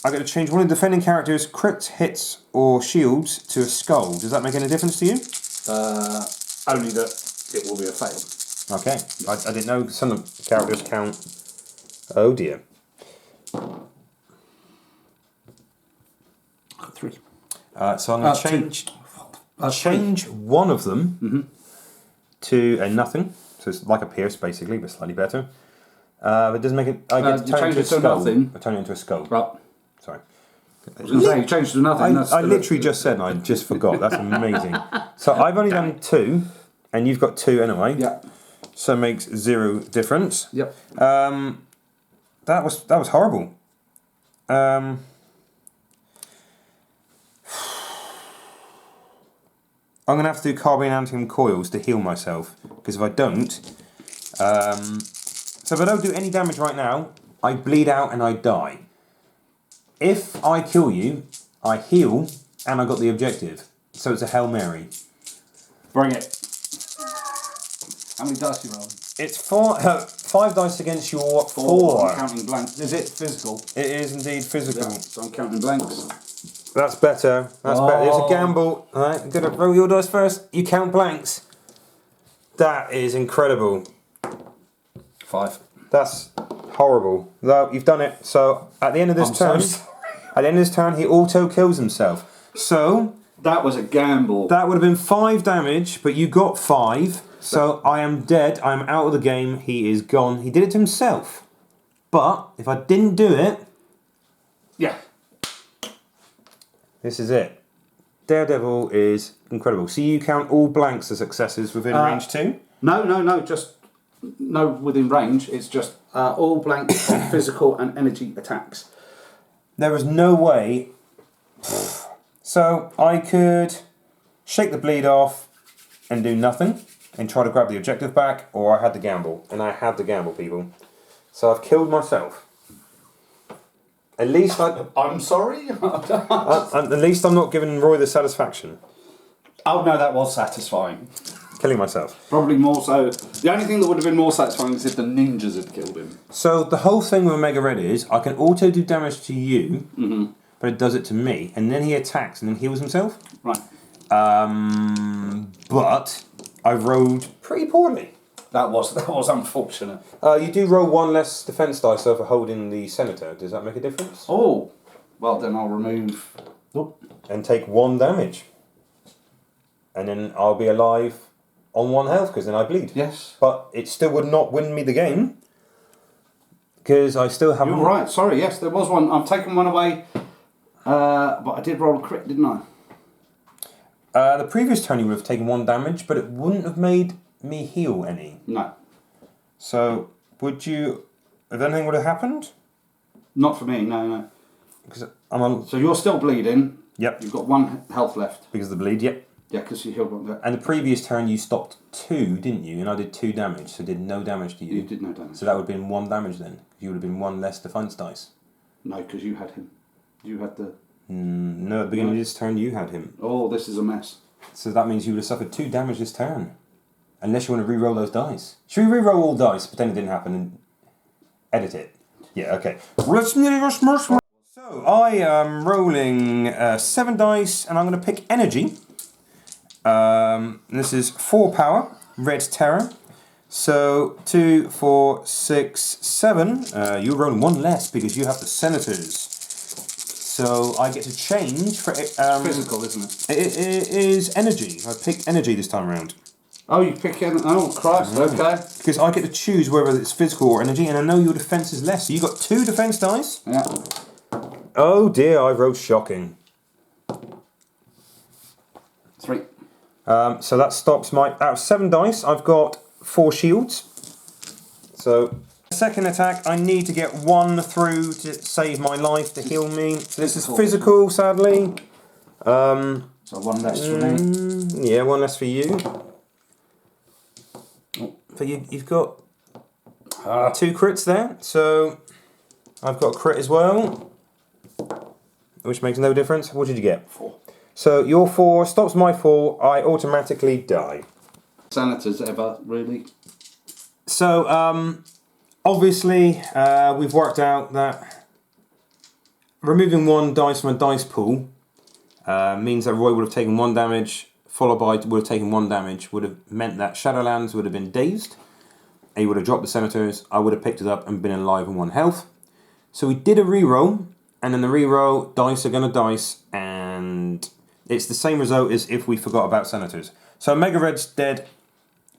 going to change one of the defending characters' crits, hits, or shields to a skull. Does that make any difference to you? Only that it will be a fail. Okay. I didn't know some of the characters count. Oh dear. Got 3. So I'm going to change one of them to a nothing. So it's like a pierce basically, but slightly better. But it doesn't make it. I get to you turn change it into a it to skull. nothing? I turn it into a skull. Right. Sorry. I was going to say, you changed to nothing. I literally just said and I just forgot. That's amazing. So I've only done 2, and you've got 2 anyway. Yeah. So it makes 0 difference. Yep. That was horrible. I'm going to have to do carbine antium coils to heal myself, because if I don't... so if I don't do any damage right now, I bleed out and I die. If I kill you, I heal and I got the objective. So it's a Hail Mary. Bring it. How many dice you rolling? It's 5 dice against your 4. I'm counting blanks. Is it physical? It is indeed physical. Yeah, so I'm counting blanks. That's better. That's better. It's a gamble. Alright, I'm gonna roll your dice first. You count blanks. That is incredible. 5. That's horrible. Though you've done it. So at the end of this turn, he auto kills himself. So That was a gamble. that would have been 5 damage, but you got 5. So I am dead. I am out of the game. He is gone. He did it to himself. But if I didn't do it, Yeah. This is it. Daredevil is incredible. So you count all blanks as successes within range 2? No, just no within range. It's just all blanks on physical and energy attacks. There was no way. So I could shake the bleed off and do nothing and try to grab the objective back, or I had to gamble. And I had to gamble, people. So I've killed myself. At least I'm sorry? at least I'm not giving Roy the satisfaction. Oh no, that was satisfying. Killing myself. Probably more so. The only thing that would have been more satisfying is if the ninjas had killed him. So the whole thing with Omega Red is I can auto do damage to you, but it does it to me, and then he attacks and then heals himself. Right. But I rolled pretty poorly. That was unfortunate. You do roll 1 less defense dice for holding the Senator. Does that make a difference? Oh, well then I'll remove. Oh. And take 1 damage. And then I'll be alive on 1 health because then I bleed. Yes. But it still would not win me the game because I still haven't. You're right. Sorry. Yes, there was one. I've taken one away, but I did roll a crit, didn't I? The previous turn you would have taken 1 damage, but it wouldn't have made me heal any. No. So would you? If anything would have happened? Not for me. No. Because I'm on. So you're still bleeding. Yep. You've got 1 health left. Because of the bleed. Yep. Yeah, because you healed 1 there. And the previous turn you stopped 2, didn't you? And I did 2 damage, so did no damage to you. You did no damage. So that would have been 1 damage then. You would have been 1 less defense dice. No, because you had him. You had the. No, at the beginning of this turn you had him. Oh, this is a mess. So that means you would have suffered 2 damage this turn. Unless you want to re-roll those dice. Should we re-roll all dice, pretend it didn't happen, and edit it? Yeah, okay. So, I am rolling 7 dice, and I'm going to pick energy. This is 4 power, red terror. So, 2, 4, 6, 7. You're rolling 1 less because you have the Senators. So, I get to change for... Physical, isn't it? It is energy. I picked energy this time around. Oh, you pick in. Oh, Christ, okay. Because I get to choose whether it's physical or energy, and I know your defense is less. So you got 2 defense dice. Yeah. Oh dear, I rolled shocking. 3. So that stops my... Out of 7 dice, I've got 4 shields. So, second attack, I need to get 1 through to save my life, to heal me. So this is physical, sadly. So 1 less for me. Yeah, 1 less for you. But you've got 2 crits there, so I've got a crit as well, which makes no difference. What did you get? 4. So your 4 stops my 4, I automatically die. Senators ever, really? So, obviously, we've worked out that removing 1 dice from a dice pool means that Roy would have taken 1 damage, followed by would have taken 1 damage, would have meant that Shadowlands would have been dazed, and he would have dropped the Senators, I would have picked it up and been alive on 1 health. So we did a reroll, and in the reroll, dice are going to dice, and it's the same result as if we forgot about Senators. So Mega Red's dead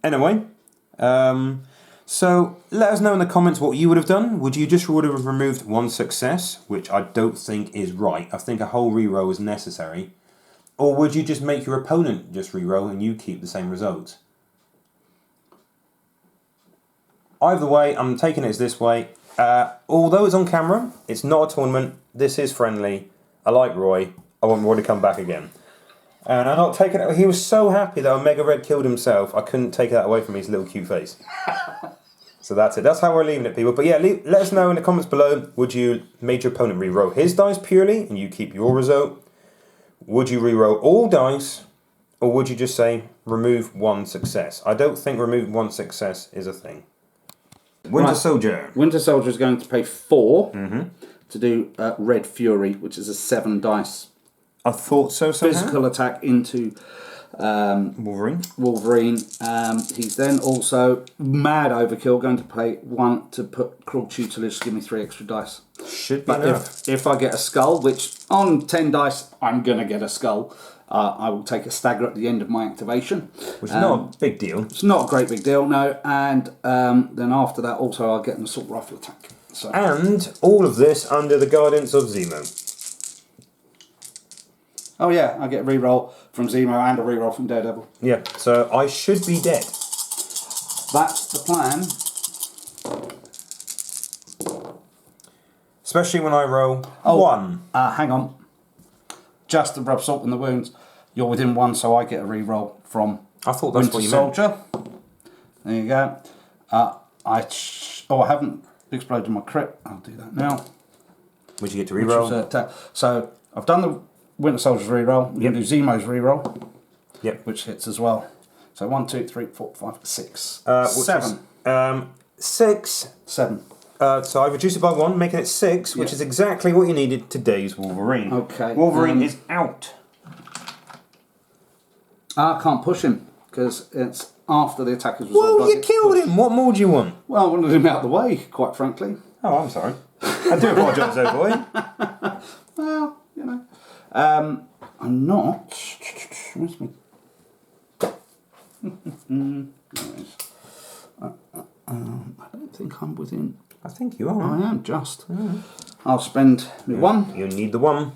anyway. So let us know in the comments what you would have done. Would you just would have removed 1 success, which I don't think is right. I think a whole reroll is necessary. Or would you just make your opponent just reroll and you keep the same result? Either way, I'm taking it as this way. Although it's on camera, it's not a tournament. This is friendly. I like Roy. I want Roy to come back again. And I'm not taking it. He was so happy that Omega Red killed himself. I couldn't take that away from his little cute face. So that's it. That's how we're leaving it, people. But yeah, let us know in the comments below. Would you make your opponent reroll his dice purely and you keep your result? Would you reroll all dice? Or would you just say remove 1 success? I don't think remove 1 success is a thing. Winter Soldier. Winter Soldier is going to pay 4 to do Red Fury, which is a 7 dice. I thought so somehow. Physical attack into Wolverine. He's then also mad overkill, going to pay 1 to put cruel tutelage, give me 3 extra dice. Should be But enough. if I get a skull, which on 10 dice I'm going to get a skull, I will take a stagger at the end of my activation. Which is not a big deal. It's not a great big deal, no. And then after that also I'll get an assault rifle attack. So. And all of this under the guidance of Zemo. Oh yeah, I get a reroll from Zemo and a reroll from Daredevil. Yeah, so I should be dead. That's the plan. Especially when I roll Oh. 1. Hang on. Just to rub salt in the wounds, you're within 1, so I get a reroll from I thought that's Winter what you meant. Soldier. There you go. I haven't exploded my crit. I'll do that now. Would you get to Which was reroll? so I've done the Winter Soldier's reroll. We're Yep. going to do Zemo's reroll, Yep. which hits as well. So 1, 2, 3, 4, 5, 6, Which 7. is, 6. 7. So I reduced it by 1, making it 6, which Yeah. is exactly what you needed today's Wolverine. Okay. Wolverine is out. I can't push him because it's after the attack is resolved. Well, you killed him. What more do you want? Well, I wanted him out of the way, quite frankly. Oh, I'm sorry. I do apologise, though, boy. Well, you know. I'm not. Where's my. There it is. I don't think I'm within. I think you are. I am just. I'll spend my 1 You need the 1,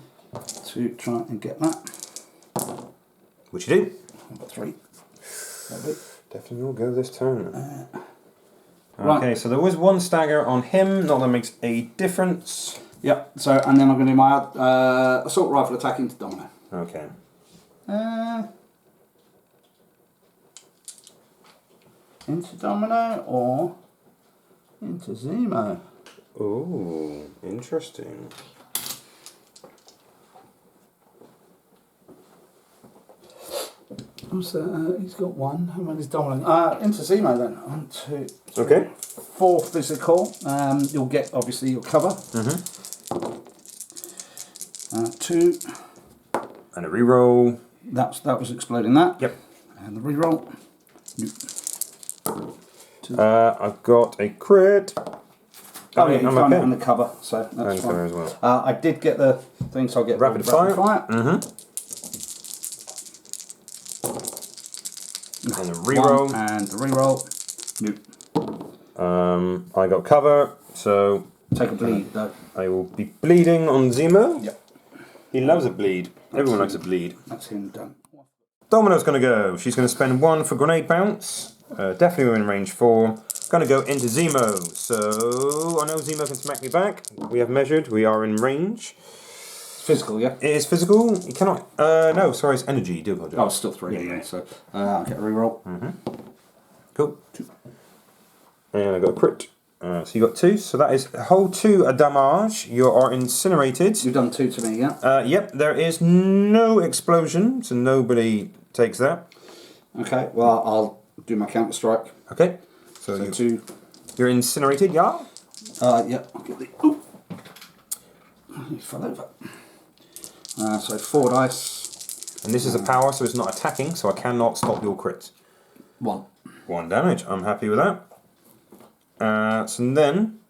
to try and get that. which you do. I've got 3. Lovely. Definitely will go this turn. Right. Okay, so there was 1 stagger on him. Not that makes a difference. Yep. So, and then I'm going to do my assault rifle attack into Domino. Okay. Into Domino or into Zemo? Ooh, interesting. So he's got 1. How many's Domino? Into Zemo then. 1, 2, 3, Okay. 4 physical. You'll get obviously your cover. 2. And a reroll. That was exploding that. Yep. And the reroll. I've got a crit. Oh yeah, you I'm found it okay. on the cover, so that's And fine. cover as well. I did get the thing, so I'll get Rapid fire. fire. And a reroll. 1 and the reroll. Nope. I got cover, so Take a bleed though. I will be bleeding on Zemo. Yep. He loves a bleed. Everyone likes a bleed. That's him done. Domino's going to go. She's going to spend 1 for grenade bounce. Definitely within range 4. Going to go into Zemo. So I know Zemo can smack me back. We have measured. We are in range. It's physical, yeah? It is physical. You cannot. No, sorry, it's energy. Do apologise. Oh, it's still 3 Yeah, anyway, yeah. so I'll get a reroll. Cool. And I got a crit. So you got 2. So that is a whole 2 damage. You are incinerated. You've done 2 to me, yeah? Yep. There is no explosion, so nobody takes that. Okay, well, I'll do my counter strike. Okay. So So 2. you're incinerated, yeah. Yep, I'll get the. Ooh. He fell over. So 4 dice. And this is a power, so it's not attacking, so I cannot stop your crit. 1. 1 damage. I'm happy with that. So then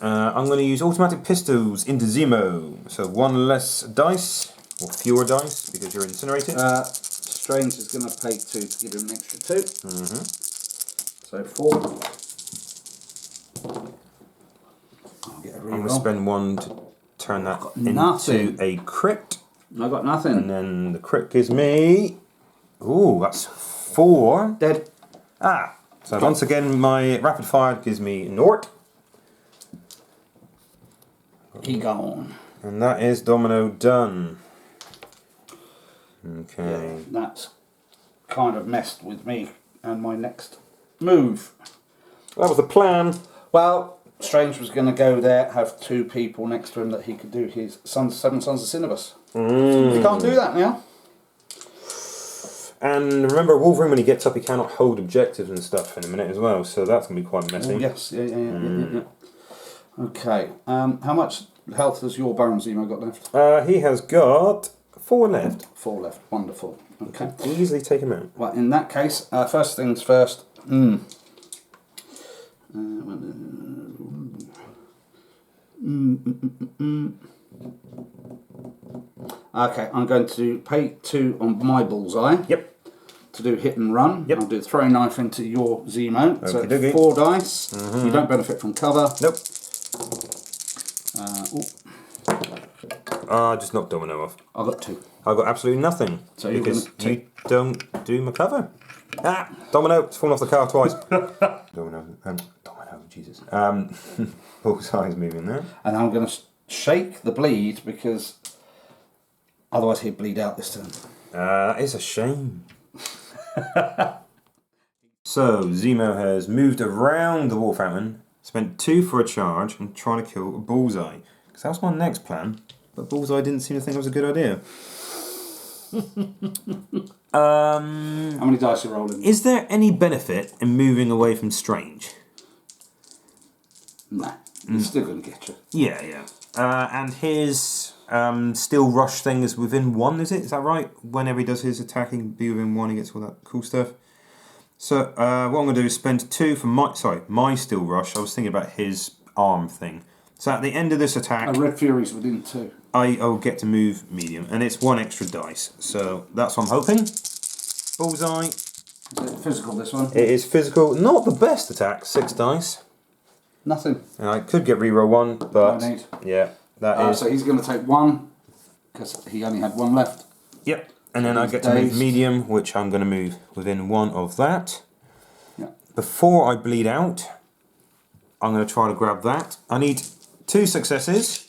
I'm going to use automatic pistols into Zemo. So 1 less dice, or fewer dice, because you're incinerated. Strange is going to pay 2 to give him an extra 2. So 4. I'll get a I'm going to reroll. spend 1 to turn that into nothing. a crit. I got nothing. And then the crit gives me... Ooh, that's 4. Dead. So once again, my rapid fire gives me Nort. He gone. And that is Domino done. Okay. That's kind of messed with me and my next move. That was the plan. Well, Strange was going to go there, have 2 people next to him that he could do his 7 Sons of Cinnabus. He can't do that now. And remember, Wolverine, when he gets up, he cannot hold objectives and stuff in a minute as well, so that's going to be quite messy. Oh, yes, yeah. Okay, how much health has your Baron Zemo got left? He has got 4 left. 4 left, wonderful. Okay. Easily take him out. Well, in that case, first things first. Okay, I'm going to pay 2 on my bullseye. Yep. To do hit and run. Yep. I'll do a throwing knife into your Zemo. So Okey-dokey. 4 dice. You don't benefit from cover. Nope. I just knocked Domino off. I got 2. I got absolutely nothing So you're because gonna you don't do my cover. Ah, Domino, it's fallen off the car twice. Domino, Jesus. Bullseye's moving there. And I'm going to shake the bleed because otherwise he'd bleed out this turn. That is a shame. So, Zemo has moved around the War Fountain, spent 2 for a charge, and trying to kill a Bullseye. Because that was my next plan, but Bullseye didn't seem to think it was a good idea. How many dice are you rolling? Is there any benefit in moving away from Strange? No, it's still going to get you. Yeah. And his still rush thing is within 1, is it? Is that right? Whenever he does his attacking, be within 1, he gets all that cool stuff. So what I'm going to do is spend 2 for my still rush. I was thinking about his arm thing. So at the end of this attack, Red Fury's within 2. I'll get to move medium, and it's 1 extra dice. So that's what I'm hoping. Bullseye. Is it physical, this one? It is physical. Not the best attack. 6 dice. Nothing. And I could get reroll 1, but No need. yeah, that is. So he's going to take 1 because he only had 1 left. Yep. And then I He's get to move dazed. medium, which I'm going to move within 1 of that. Yeah. Before I bleed out, I'm going to try to grab that. I need 2 successes.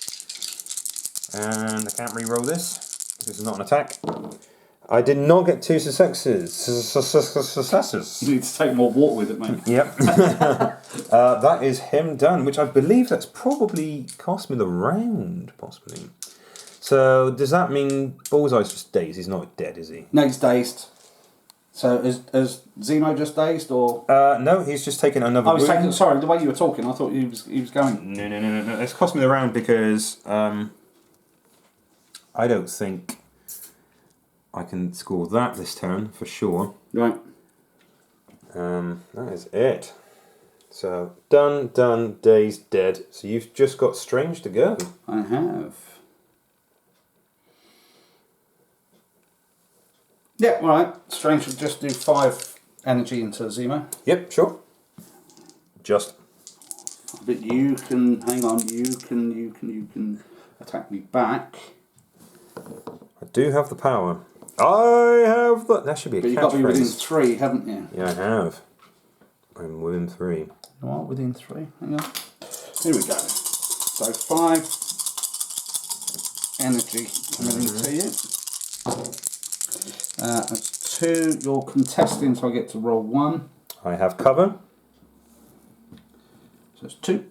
And I can't re-roll this. This is not an attack. I did not get 2 successes. Successes. You need to take more water with it, mate. Yep. That is him done, which I believe that's probably cost me the round, possibly. So, does that mean Bullseye's just dazed? He's not dead, is he? No, he's dazed. So, is Zemo just dazed, or...? No, he's just taken another I was wound. taking... Sorry, the way you were talking, I thought he was going... No. It's cost me the round because I don't think I can score that this turn, for sure. Right. That is it. So, done, dazed, dead. So you've just got Strange to go. I have. Yeah, right. Strange would just do 5 energy into Zemo. Yep, sure. Just. But you can... Hang on. You can attack me back. I do have the power. I have the... That should be a But you've got to be within catchphrase. 3, haven't you? Yeah, I have. I'm within 3. You are within 3. Hang on. Here we go. So 5 energy coming into you. That's 2. You're contesting, so I get to roll 1. I have cover. So it's 2.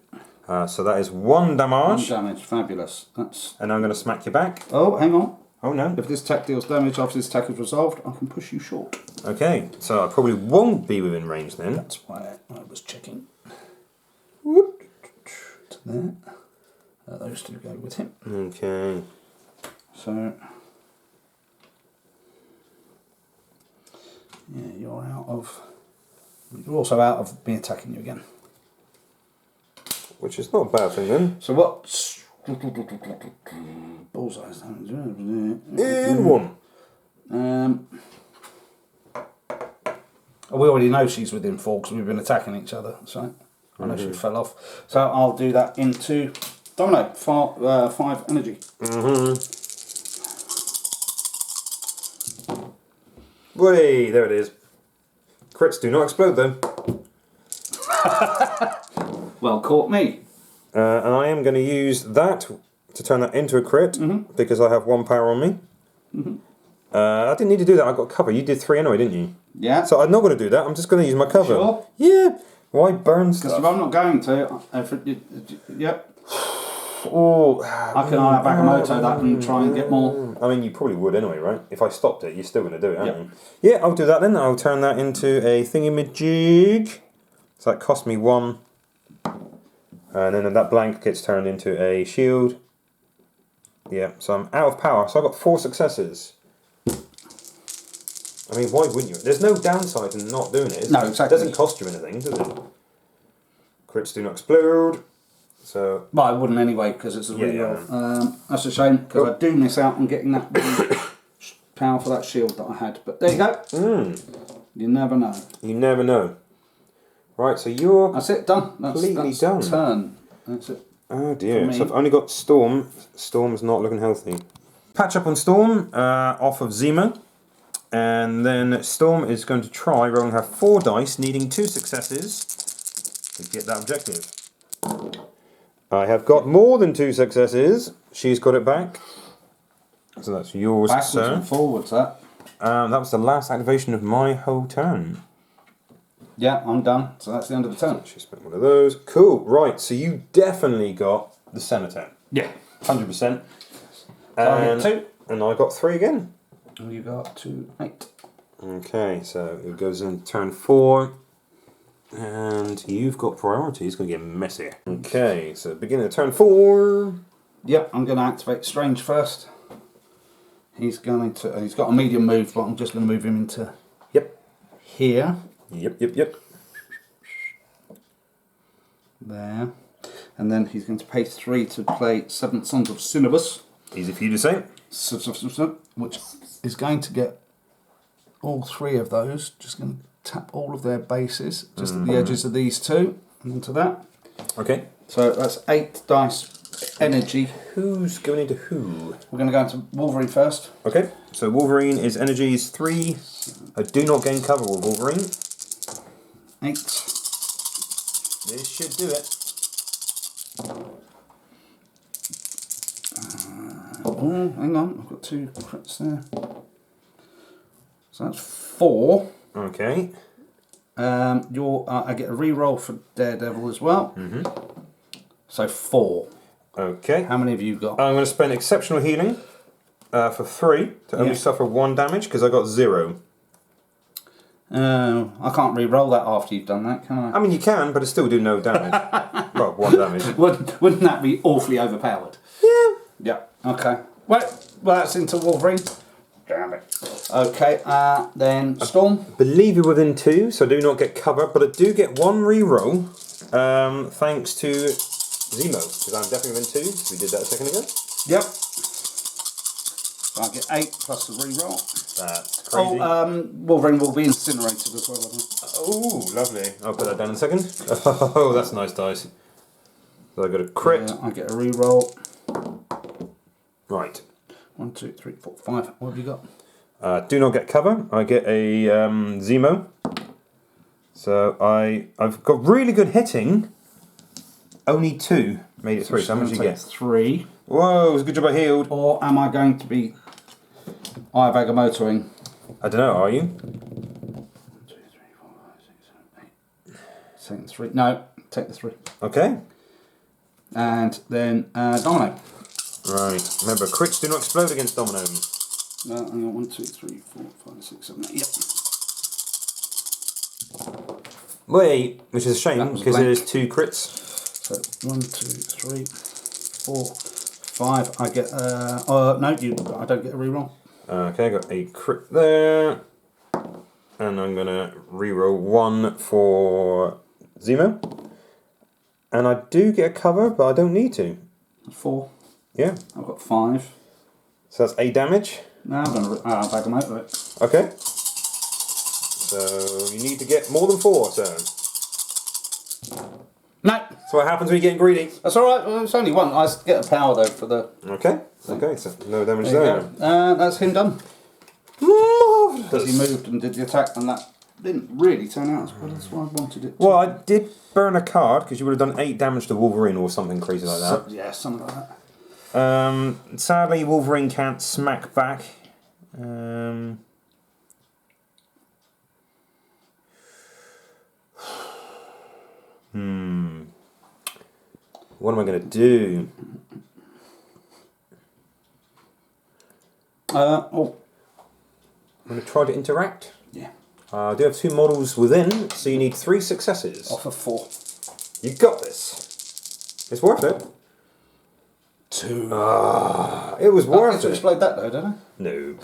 So that is 1 damage. 1 damage. Fabulous. That's... And I'm going to smack you back. Oh, hang on. Oh no. If this attack deals damage after this attack is resolved, I can push you short. Okay, so I probably won't be within range then. That's why I was checking. Whoop. To there. Those 2 go with him. Okay. So... Yeah, you're out of... You're also out of me attacking you again. Which is not a bad thing then. So what's... Bullseye's damage. In 1. We already know she's within 4 because we've been attacking each other. So I know she fell off. So I'll do that into Domino. 5 energy. Whey, there it is. Crits do not explode though. Well, caught me. And I am going to use that to turn that into a crit because I have 1 power on me. I didn't need to do that. I got cover. You did 3 anyway, didn't you? Yeah. So I'm not going to do that. I'm just going to use my cover. Sure. Yeah. Why burn Because stuff? if I'm not going to, yep. Oh, I can Bagamoto that and try and get more. I mean, you probably would anyway, right? If I stopped it, you're still going to do it, aren't you? Yeah, I'll do that then. I'll turn that into a thingamajig. So that cost me 1. And then that blank gets turned into a shield. Yeah, so I'm out of power. So I've got 4 successes. I mean, why wouldn't you? There's no downside to not doing it. No, exactly. It doesn't cost you anything, does it? Crits do not explode. So... Well, I wouldn't anyway because it's a reroll. That's a shame because I do miss out on getting that power for that shield that I had. But there you go. You never know. You never know. Right, so you're... That's it, done. That's completely that's done. Turn. That's it. Oh dear, me. so I've only got Storm. Storm's not looking healthy. Patch up on Storm off of Zemo. And then Storm is going to try rolling her 4 dice, needing 2 successes to get that objective. I have got more than 2 successes. She's got it back. So that's yours, Backwards sir. and forwards, that. That was the last activation of my whole turn. Yeah, I'm done. So that's the end of the turn. She spent one of those. Cool, right, so you definitely got the Senator. Yeah. 100%. Target 2. And I got 3 again. And you got 2, 8. Okay, so it goes in turn 4. And you've got priority. It's going to get messy. Okay, so beginning of turn 4. Yep, I'm going to activate Strange first. He's going to. He's got a medium move, but I'm just going to move him into. Yep. Here. Yep. There. And then he's going to pay 3 to play Seven Sons of Cinnabus. Easy for you to say. Which is going to get all 3 of those. Just going to tap all of their bases just at the edges of these 2 and into that. Okay. So that's 8 dice energy. Who's going into who? We're going to go into Wolverine first. Okay, so Wolverine is energies 3. I do not gain cover with Wolverine. 8. This should do it. Oh, hang on. I've got 2 crits there. So that's 4. Okay. I get a re-roll for Daredevil as well. So 4. Okay. How many have you got? I'm going to spend exceptional healing for 3 to only suffer 1 damage because I got 0. I can't re-roll that after you've done that, can I? I mean, you can, but it still do no damage. Well, 1 damage. Wouldn't that be awfully overpowered? Yeah. Yeah. Okay. Well, that's into Wolverine. Damn it. Okay. Then Storm. Believe you're within 2, so I do not get cover, but I do get 1 re-roll thanks to Zemo, because I'm definitely within 2. We did that a second ago. Yep. So I get 8 plus the re-roll. That's crazy. Wolverine will be incinerated as well, I think. Oh, lovely. I'll put that down in a second. Oh, that's nice dice. So I got a crit. I get a re-roll. Right. 1, 2, 3, 4, 5. What have you got? Do not get cover. I get a Zemo. So I've got really good hitting. Only 2 made it 3. So how much do you get? 3. Whoa, it's a good job I healed. Or am I going to be Eye of Agamottoing? I don't know, are you? 1, 2, 3, 4, 5, 6, 7, 8. Take the 3. No, take the 3. Okay. And then Domino. Right. Remember, crits do not explode against Domino. No, hang on. 1, 2, 3, 4, 5, 6, 7, 8. Yep. Wait, which is a shame That was because blank. there's 2 crits. So 1, 2, 3, 4, 5. I get no, I don't get a reroll. Okay, I got a crit there. And I'm gonna reroll 1 for Zemo. And I do get a cover, but I don't need to. 4. Yeah. I've got 5. So that's 8 damage. Now I'm going to bag them out of it. Okay. So you need to get more than 4, sir. No, That's what happens when you're getting greedy. that's all right. Well, it's only 1. I get a power though for the. Okay. Okay, so no damage There there. you go. That's him done. Because he moved and did the attack, and that didn't really turn out as well as I wanted it to. Well, I did burn a card because you would have done 8 damage to Wolverine or something crazy like that. Yeah, something like that. Sadly, Wolverine can't smack back. What am I going to do? Oh, I'm going to try to interact. yeah. I do have 2 models within, so you need 3 successes. Off of 4. You got this. It's worth it. 2. It was I worth get to it. explode that though, don't I? No.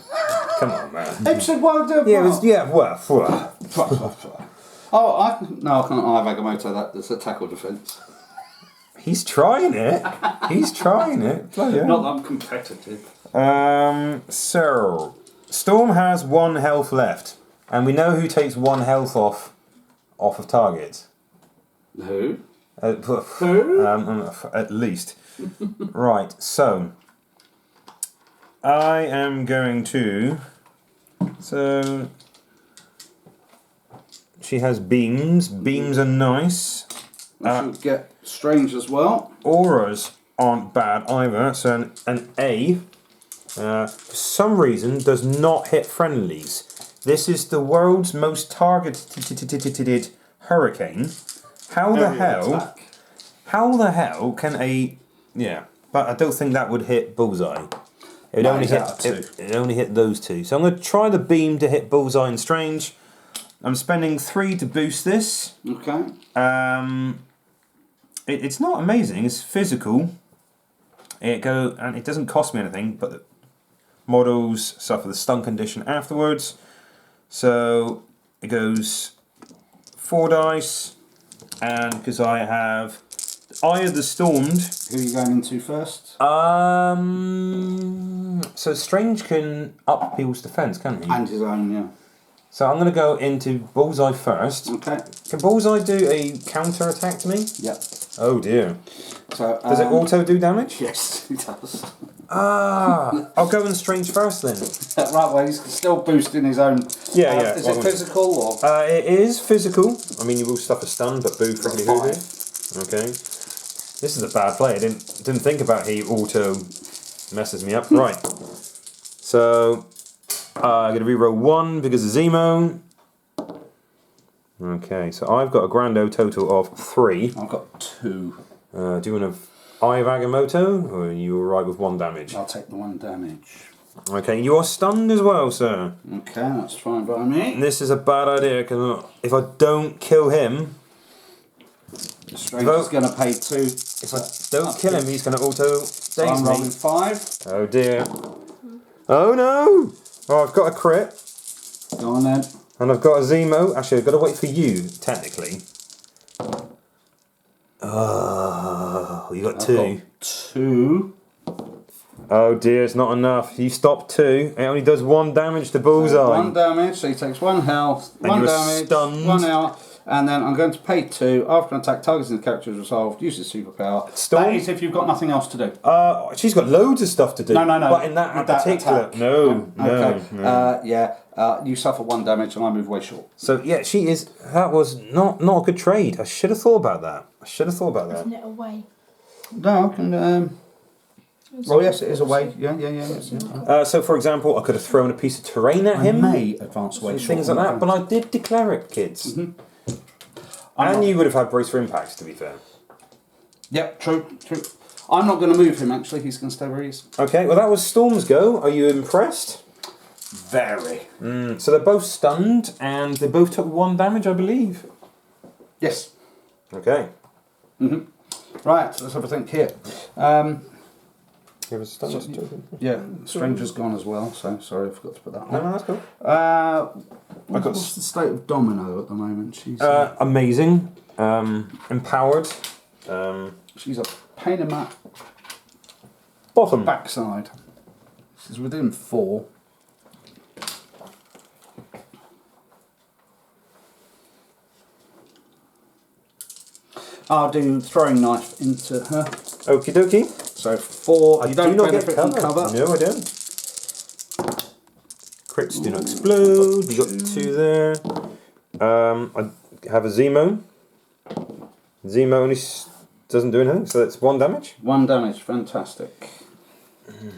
Come on, man. Episode 1 do Yeah, it was, yeah, well. Oh, I can't Eye of Agamotto that. That's a tackle defence. He's trying it. He's trying it. Bloody hell. Not that I'm competitive. So Storm has 1 health left, and we know who takes 1 health off of target. Who? At least. Right, so I am going to. So she has beams. Beams are nice. I should get strange as well. Auras aren't bad either. So an A, for some reason, does not hit friendlies. This is the world's most targeted hurricane. How the hell can a... Yeah, but I don't think that would hit bullseye. It would only hit those two. So I'm going to try the beam to hit bullseye and strange. I'm spending 3 to boost this. Okay. It's not amazing. It's physical. And it doesn't cost me anything, but the models suffer the stun condition afterwards. So it goes 4 dice, and because I have Eye of the Stormed. Who are you going into first? So Strange can up people's defense, can't he? And his own, yeah. So I'm going to go into Bullseye first. Okay. Can Bullseye do a counter attack to me? Yep. Oh dear. So does it auto do damage? Yes, it does. I'll go in Strange first then. Right, well, he's still boosting his own. Yeah. Is it physical or? It is physical. I mean, you will suffer stun, but boo friggly hoo. Okay. This is a bad play. I didn't think about he auto messes me up. Right. So I'm going to reroll 1 because of Zemo. Okay, so I've got a grando total of 3. I've got 2. Do you want to Eye of Agamotto, or are you alright with 1 damage? I'll take the 1 damage. Okay, you are stunned as well, sir. Okay, that's fine by me. This is a bad idea, because if I don't kill him... Strange is going to pay 2. If I don't kill him, he's going to auto daze me. I'm rolling 5. Oh dear. Oh no! Oh, I've got a crit. Go on then. And I've got a Zemo. Actually, I've got to wait for you, technically. Oh, you got 2. I've got 2. Oh dear, it's not enough. You stopped 2. It only does 1 damage to Bullseye. 1 damage, so he takes 1 health, And 1 you're damage, stunned. 1 out, and then I'm going to pay 2. After an attack, targeting the character is resolved, use his superpower. Storm? That is if you've got nothing else to do. She's got loads of stuff to do. No. But in that With particular... attack. No. You suffer 1 damage and I move away short. So, yeah, she is... That was not a good trade. I should have thought about that. Isn't it away? No, I can... Oh, yes, it is away. Yes. So, for example, I could have thrown a piece of terrain at him. I may advance away short. Things like that, but I did declare it, kids. Mm-hmm. And you would have had brace for impacts, to be fair. Yep, true. I'm not going to move him, actually. He's going to stay where he is. Okay, well, that was Storm's go. Are you impressed? Very. So they're both stunned, and they both took 1 damage, I believe. Yes. Okay. Right, let's have a think here. Yeah, Stranger's gone as well, so sorry I forgot to put that on. No, that's cool. What's the state of Domino at the moment? She's amazing. Empowered. she's a pain in my Bottom. backside. She's within 4. I'll do throwing knife into her. Okie dokie. So 4. I You don't do not benefit get from cover. cover. No, I don't. Crits do not explode. You got 2 there. I have a Zemo. Zemo only doesn't do anything, so that's 1 damage. 1 damage, fantastic.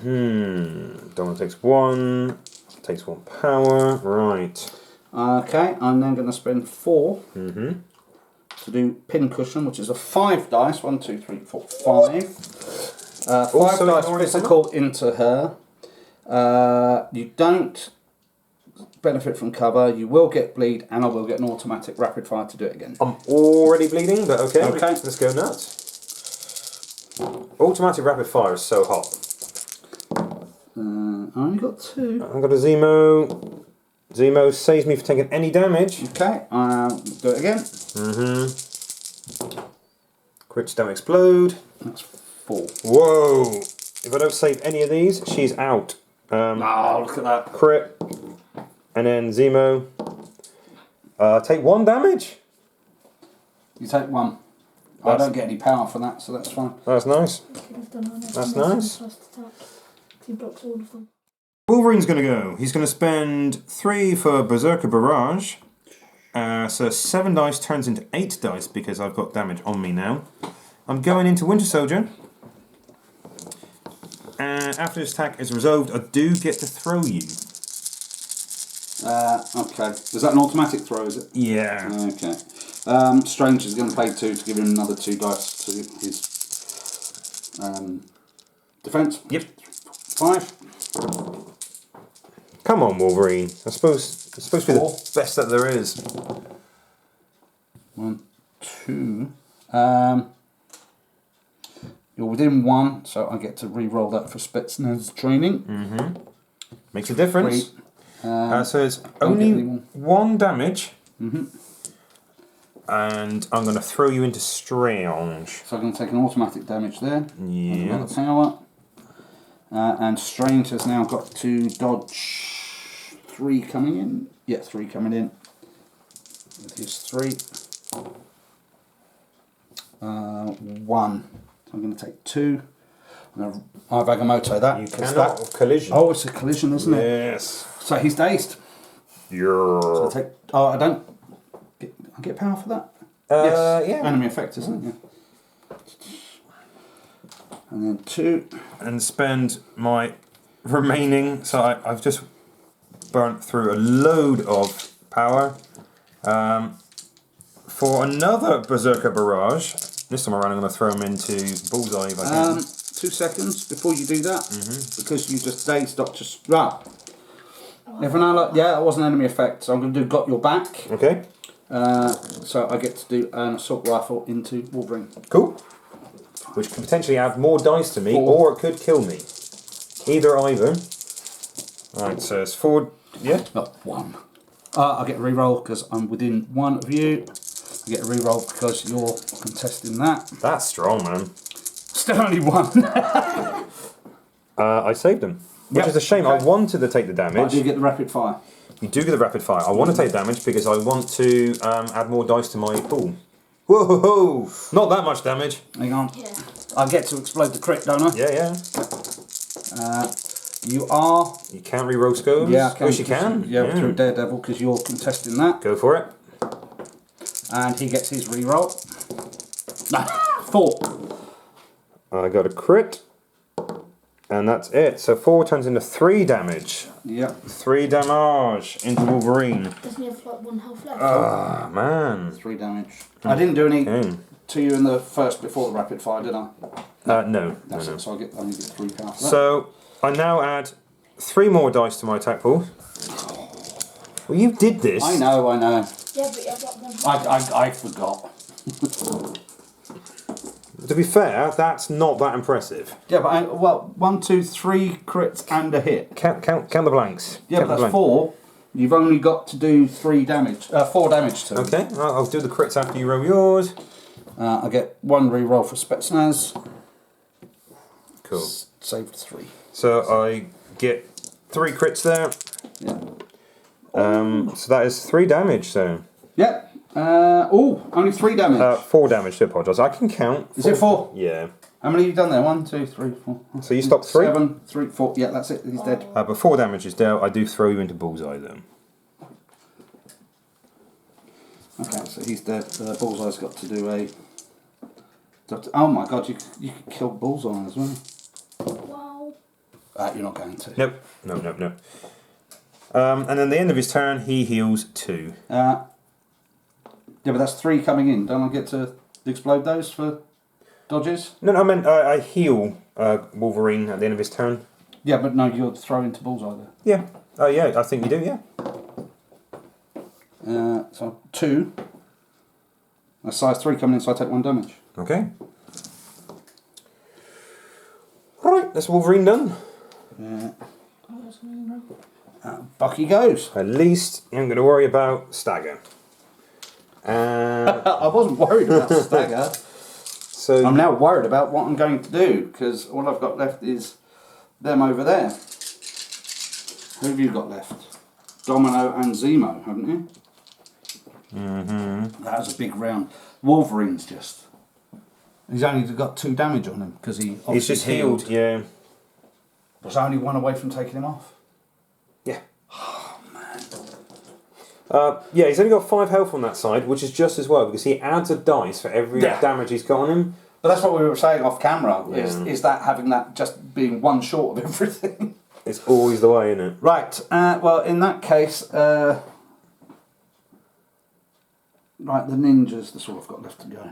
Donna takes 1. Takes 1 power. Right. Okay, I'm then going to spend 4 to do pincushion, which is a 5 dice. 1, 2, 3, 4, 5. 5 dice physical into her. You don't benefit from cover. You will get bleed, and I will get an automatic rapid fire to do it again. I'm already bleeding, but okay. Okay. Let's go nuts. Automatic rapid fire is so hot. I only got 2. I've got a Zemo. Zemo saves me for taking any damage. Okay, do it again. Crits don't explode. That's 4. Whoa! If I don't save any of these, she's out. Oh, look at that. Crit. And then Zemo. Take 1 damage. You take 1. I don't get any power for that, so that's fine. That's nice. That's nice. He blocks all of them. Wolverine's going to go. He's going to spend 3 for Berserker Barrage. So 7 dice turns into 8 dice because I've got damage on me now. I'm going into Winter Soldier. And after this attack is resolved, I do get to throw you. Okay. Is that an automatic throw, is it? Yeah. Okay. Strange is going to pay 2 to give him another 2 dice to his defense. Yep. 5. Come on, Wolverine. It's supposed to be the best that there is. 1, 2. You're within 1, so I get to re-roll that for Spetsnaz training. Makes a difference. 3. So it's only 1 damage. Mm-hmm. And I'm going to throw you into Strange. So I'm going to take an automatic damage there. Yeah. Another power. And Strange has now got to dodge 3 coming in. Yeah, 3 coming in. With his 3. 1. So I'm going to take 2. I'm going to Agamotto that. You cannot collision. Oh, it's a collision, isn't it? Yes. So he's dazed. Yeah. So I take. Oh, I don't. I get power for that. Yes. Yeah. Enemy effect, isn't it? Yeah. And then 2. And spend my remaining. So I've just burnt through a load of power for another Berserker Barrage. This time around, I'm going to throw him into Bullseye if I can. 2 seconds before you do that, because you just dazed Doctor. Right. Everyone else, yeah, that was an enemy effect. So I'm going to do Got Your Back. Okay. So I get to do an assault rifle into Wolverine. Cool. Which could potentially add more dice to me, 4. or it could kill me. Either. Right, so it's 4. Yeah. Oh, 1. I get a reroll because I'm within 1 of you. I get a reroll because you're contesting that. That's strong, man. Still only 1. I saved him. Which is a shame. Okay. I wanted to take the I damage. do get the rapid fire. You do get the rapid fire. I want to take damage because I want to add more dice to my pool. Whoa! Not that much damage. Hang on. Yeah. I get to explode the crit, don't I? Yeah. You are. You can reroll scopes. Yeah, I can. Yes, you can. Yeah, through Daredevil because you're contesting that. Go for it. And he gets his reroll. 4. I got a crit. And that's it. So 4 turns into 3 damage. Yep. 3 damage into Wolverine. Doesn't he have like 1 health left? Ah, man. 3 damage. I didn't do any Okay. to you in the first before the rapid fire, did I? No. That's it. So I only get 3 power for that. So I now add 3 more dice to my attack pool. Well, you did this. I know. Yeah, but you have like 1 I forgot. To be fair, that's not that impressive. Yeah, but 1, 2, 3 crits and a hit. Count the blanks. Yeah, Count but the that's blanks. 4. You've only got to do 4 damage to him. Okay, I'll do the crits after you roll yours. I get 1 reroll for Spetsnaz. Cool. Saved 3. So I get 3 crits there. Yeah. So that is 3 damage. So Yeah. Only 3 damage. 4 damage. To apologise. I can count. Is it 4? Yeah. How many have you done there? 1, 2, 3, 4. So you stopped 3. 7, 3, 4. Yeah, that's it. He's dead. But 4 damage is dealt. I do throw you into Bullseye then. Okay, so he's dead. Bullseye's got to do a. Oh my god, you could kill Bullseye as well. Wow. You're not going to. Nope. No. And then at the end of his turn, he heals 2. Yeah, but that's 3 coming in. Don't I get to explode those for dodges? No, I meant I heal Wolverine at the end of his turn. Yeah, but no, you're throwing to Bullseye there. Yeah. Oh, yeah, I think you do, yeah. So 2. That's size 3 coming in, so I take 1 damage. Okay. Right, that's Wolverine done. Yeah. Oh, that's annoying, bro. Bucky goes. At least you ain't going to worry about Stagger. I wasn't worried about Stagger. So I'm now worried about what I'm going to do, because all I've got left is them over there. Who have you got left? Domino and Zemo, haven't you? Mm-hmm. That was a big round. Wolverine's just He's only got 2 damage on him because He's obviously just healed. Yeah. Was only 1 away from taking him off. Yeah. Oh man. Yeah, he's only got 5 health on that side, which is just as well because he adds a dice for every damage he's got on him. But that's what we were saying off camera. Yeah. Is that having that just being 1 short of everything? It's always the way, isn't it? Right. Well, in that case, right, the ninjas. That's all I've got left to go.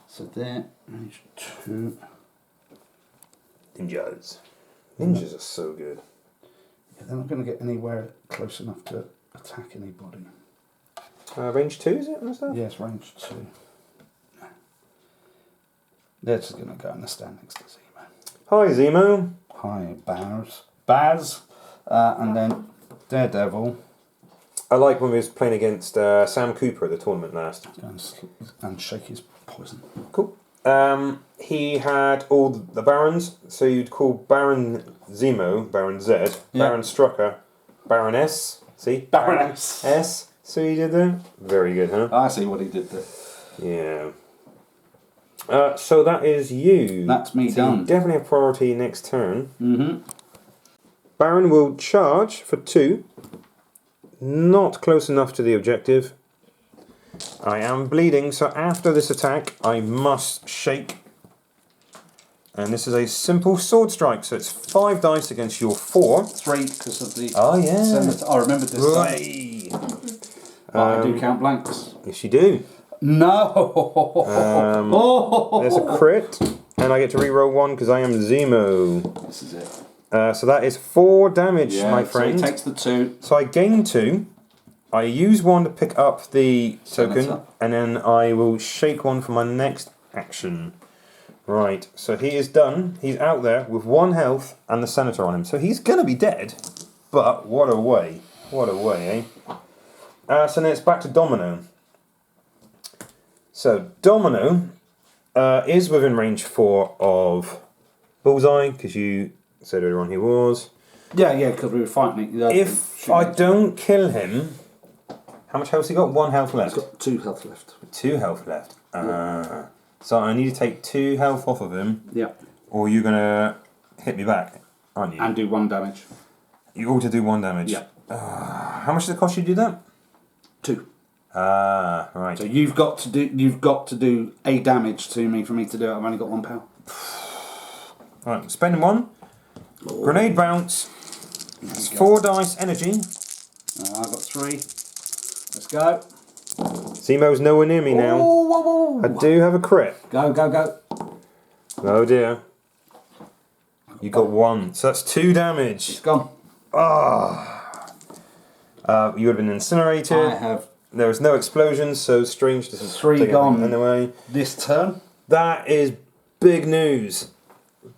So there, range 2. Ninjas. Ninjas are so good. Yeah, they're not going to get anywhere close enough to attack anybody. Range 2, is it? And stuff? Yes, range 2. They're just going to go and stand next to Zemo. Hi, Zemo. Hi, Baz. And then Daredevil. I like when we was playing against Sam Cooper at the tournament last. And shake his poison. Cool. He had all the Barons, so you'd call Baron Zemo, Baron Z, Baron Strucker, Baroness. See? Baroness. S. So you did there? Very good, huh? I see what he did there. Yeah. So that is you. That's me so done. You definitely have priority next turn. Mm-hmm. Baron will charge for 2. Not close enough to the objective. I am bleeding, so after this attack, I must shake. And this is a simple sword strike, so it's 5 dice against your 4. 3 because of the... Oh, yeah. Senator. I remembered this time. Right. I do count blanks. Yes, you do. No! There's a crit, and I get to re-roll 1 because I am Zemo. This is it. So that is 4 damage, my friend. So he takes the 2. So I gain 2. I use 1 to pick up the token, and then I will shake 1 for my next action. Right, so he is done. He's out there with 1 health and the Senator on him. So he's going to be dead, but what a way. What a way, eh? So then it's back to Domino. So Domino is within range 4 of Bullseye, because you said earlier on he was. Yeah, because we were fighting it. If I don't kill him, how much health has he got? 1 health left. He's got 2 health left. 2 health left. So I need to take 2 health off of him. Yeah. Or you're going to hit me back, aren't you? And do 1 damage. You ought to do 1 damage. Yeah. How much does it cost you to do that? 2. Right. So you've got to do a damage to me for me to do it. I've only got 1 power. Right, I'm spending 1. Grenade bounce. It's 4 dice energy. I've got 3. Let's go. Zemo's nowhere near me now. Whoa. I do have a crit. Go. Oh dear. You got 1. So that's 2 damage. It's gone. You would have been incinerated. I have There was no explosions, so strange to 3 gone anyway. this turn. That is big news.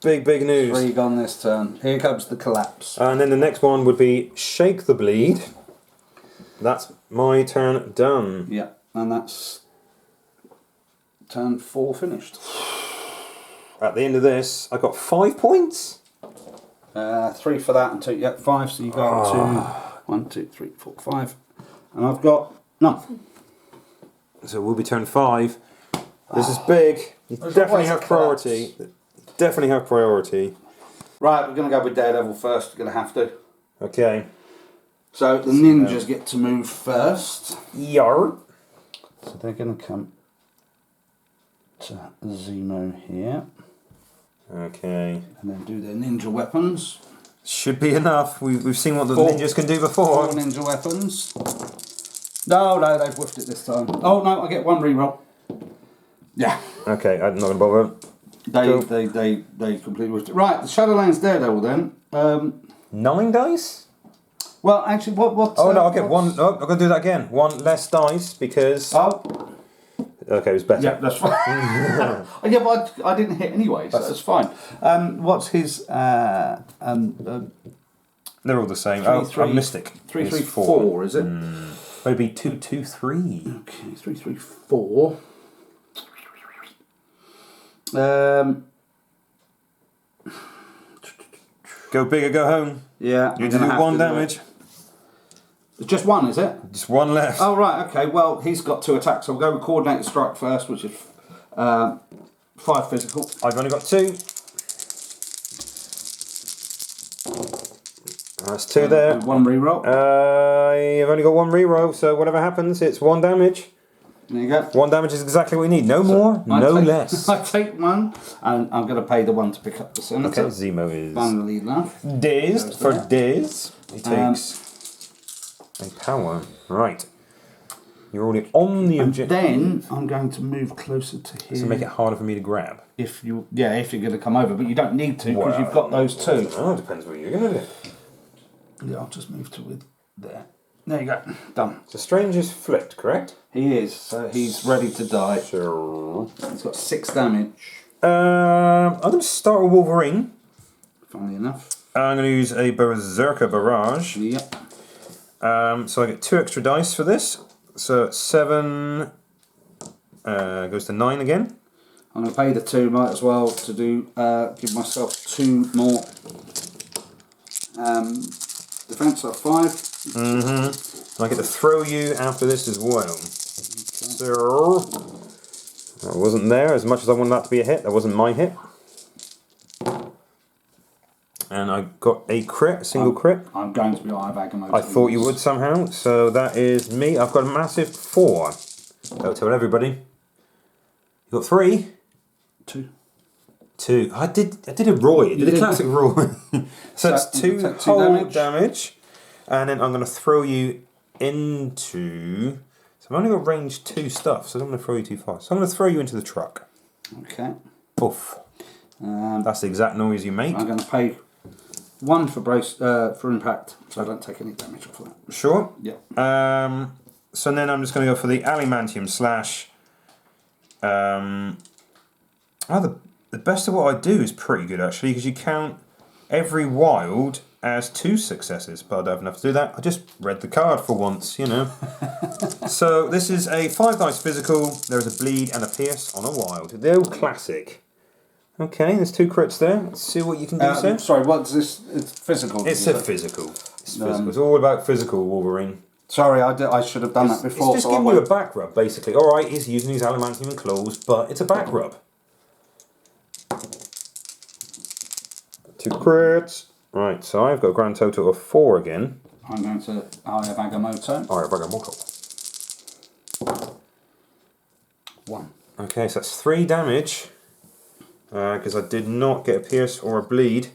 Big news. 3 gone this turn. Here comes the collapse. And then the next one would be Shake the Bleed. That's my turn done. Yeah, and that's turn 4 finished. At the end of this, I got 5 points. 3 for that and 2. Yeah, 5. So you got 1, 2, 3, 4, 5. And I've got none. So we'll be turn 5. This is big. You definitely have priority. Definitely have priority. Right, we're going to go with Daredevil first. We're going to have to. Okay. So the ninjas get to move first. Yar. So they're going to come to Zemo here. Okay. And then do their ninja weapons. Should be enough. We've seen what the 4 ninjas can do before. 4 ninja weapons. No, they've whiffed it this time. Oh no, I get 1 reroll. Yeah. Okay, I'm not going to bother. They completely whiffed it. Right, the Shadowlands Daredevil then. 9 dice? Well, actually, what? Oh no, I'll get 1. Oh, I'm going to do that again. 1 less dice because. Oh. Okay, it was better. Yeah, that's fine. Yeah, but I didn't hit anyway, so that's fine. What's his? They're all the same. I'm Mystic. 3, 3, 4, is it? Would be 2, 2, 3. Okay, 3, 3, 4. Go big or go home. Yeah. You do 1 damage. It's just one, is it? Just one left. Oh, right, okay. Well, he's got 2 attacks, so we'll go with coordinated strike first, which is 5 physical. I've only got 2. That's 2 there. And 1 reroll. I've only got 1 reroll, so whatever happens, it's 1 damage. There you go. 1 damage is exactly what we need. No more, no less. I take 1, and I'm going to pay the 1 to pick up the Senator. Okay, Zemo is Funnily enough. dazed for days. He takes a power. Right. You're already on the objective. Then I'm going to move closer to here. To make it harder for me to grab. If you're going to come over, but you don't need to because you've got those 2. Oh, it depends what you're going to do. Yeah, I'll just move to there. There you go. Done. So Strange is flipped, correct? He is, so he's ready to die. Sure. He's got 6 damage. I'm going to start with Wolverine. Funnily enough. I'm going to use a Berserker Barrage. Yep. So I get 2 extra dice for this. So 7 goes to 9 again. I'm going to pay the 2, might as well, to do give myself 2 more defense of 5. And I get to throw you after this as well. So that wasn't there as much as I wanted that to be a hit. That wasn't my hit. And I got a crit, a single crit. I'm going to be Eye of Agamotto. I thought you would somehow. So that is me. I've got a massive 4. Don't tell everybody. You got 3. 2. 2. I did a Roy. I did a classic Roy. So that's 2 whole damage. And then I'm going to throw you into... So I've only got range 2 stuff, so I don't want to throw you too far. So I'm going to throw you into the truck. Okay. Poof. That's the exact noise you make. I'm going to pay 1 for brace for impact, so I don't take any damage off of that. Sure. Yep. So then I'm just going to go for the Alimantium slash... the best of what I do is pretty good, actually, because you count every wild as 2 successes, but I don't have enough to do that. I just read the card for once, you know. So this is a 5 dice physical. There is a bleed and a pierce on a wild. The old classic. Okay, there's 2 crits there. Let's see what you can do, sir. Sorry, what's this? It's physical. It's a physical. It's physical. It's all about physical, Wolverine. Sorry, I should have done that before. It's just giving you a back rub, basically. All right, he's using his adamantium and claws, but it's a back rub. 2 crits. Right, so I've got a grand total of 4 again. I'm going to Eye of Agamotto. Eye of Agamotto. 1. Okay, so that's 3 damage. Because I did not get a pierce or a bleed.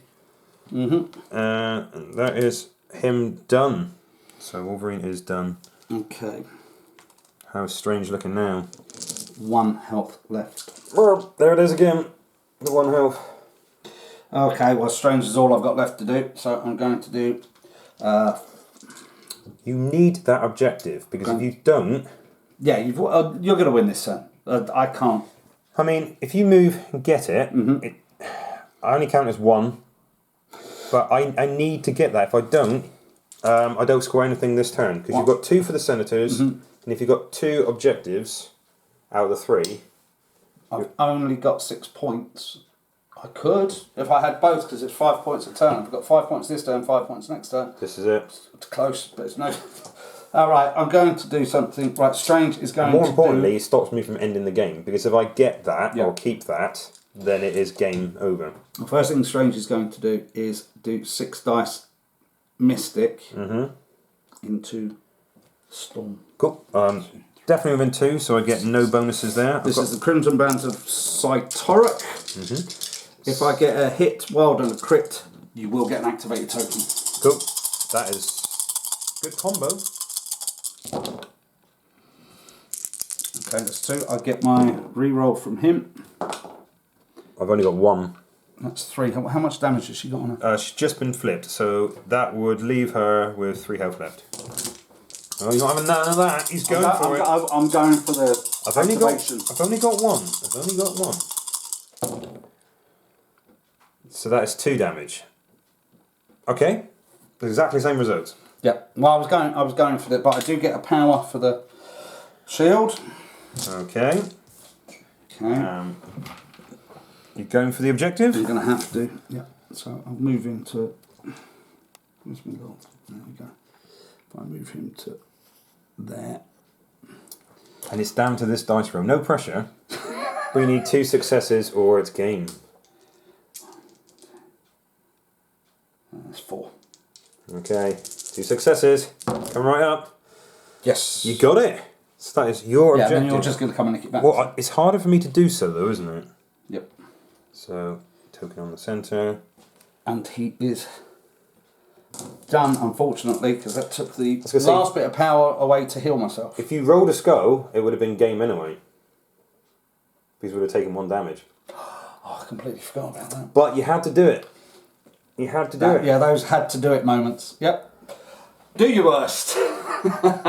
And that is him done. So Wolverine is done. Okay. How's Strange looking now? 1 health left. Well, there it is again. The 1 health. Okay, well, Strange is all I've got left to do, so I'm going to do... You need that objective, because if you don't... Yeah, you're going to win this turn. I can't. I mean, if you move and get it, I only count as 1, but I need to get that. If I don't score anything this turn, because you've got 2 for the Senators, and if you've got 2 objectives out of the 3... I've only got 6 points. I could, if I had both, because it's 5 points a turn. I've got 5 points this turn, 5 points next turn. This is it. It's close, but it's no... Alright, I'm going to do something... Right, Strange is going to More importantly, it stops me from ending the game, because if I get that, Yeah. or keep that, then it is game over. The first thing Strange is going to do is do 6 dice Mystic into Storm. Cool. Definitely within 2, so I get no bonuses there. This is the Crimson Bands of Cytoric. If I get a hit, wild and a crit, you will get an activated token. Cool. That is good combo. Okay, that's 2. I get my reroll from him. I've only got 1. That's 3. How much damage has she got on her? She's just been flipped, so that would leave her with 3 health left. Oh, you're not having none of that. He's going for it. I'm going for the activation. I've only got 1. So that is 2 damage. Okay. Exactly the same results. Yeah. Well, I was going for that, but I do get a power for the shield. Okay. Okay. You're going for the objective? I'm going to have to. Yeah. So I'll move into. Where's my goal? There we go. If I move him to there. And it's down to this dice roll. No pressure. We need 2 successes or it's game. That's 4. Okay, 2 successes. Come right up. Yes. You got it. So that is your yeah, objective. then you're just going to come and nick it back. Well, it's harder for me to do so though, isn't it? Yep. So, token on the centre. And he is done, unfortunately, because that took the was gonna say- last bit of power away to heal myself. If you rolled a skull, it would have been game anyway. Because would have taken 1 damage. Oh, I completely forgot about that. But you had to do it. You had to do it. Yeah, those had to do it moments. Yep. Do your worst.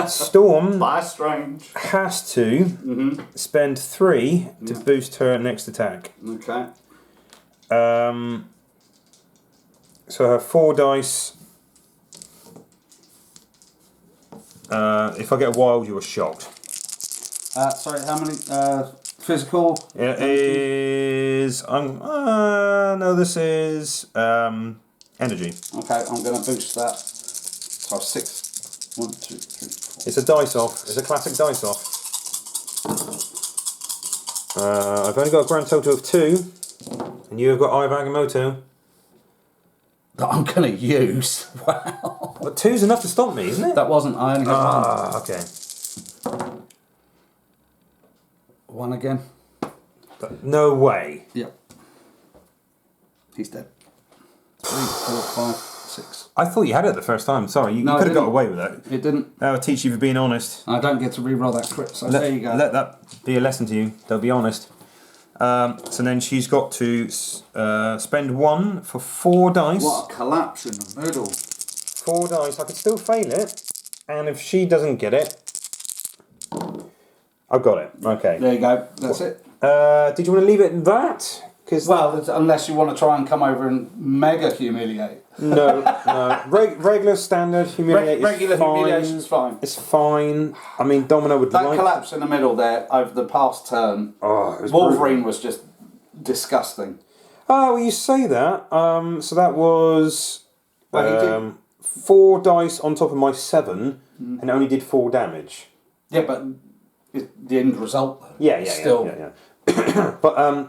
Storm By strange. has to spend 3 to boost her next attack. Okay. So her 4 dice. If I get a wild, you are shocked. Sorry, how many? Physical? It is. No, this is energy. Okay, I'm going to boost that. So 6. 1, 2, 3, 4. It's a dice off. It's a classic dice off. I've only got a grand total of 2, and you have got Eye of Agamotto. That I'm going to use. Wow. But 2's enough to stop me, isn't it? That wasn't. I only had Okay. 1 again. No way. Yep. He's dead. 3, 4, 5, 6. I thought you had it the first time. Sorry, you No, I could have got didn't. away with it. It didn't. That would teach you for being honest. I don't get to re-roll that crit, so there you go. Let that be a lesson to you. They'll be honest. So then she's got to spend 1 for 4 dice. What a collapse in the middle. 4 dice. I could still fail it, and if she doesn't get it, I've got it. Okay. There you go. That's it. Did you want to leave it at that? Because Well, unless you want to try and come over and mega humiliate. no. Regular standard humiliate is Regular fine. humiliation's fine. It's fine. I mean, Domino would That like. collapse in the middle there over the past turn, Oh, it was Wolverine brutal. was just disgusting. Oh, well, you say that. So that was Well, he did. 4 dice on top of my 7, and it only did 4 damage. Yeah, but the end result, though, Yeah. still. But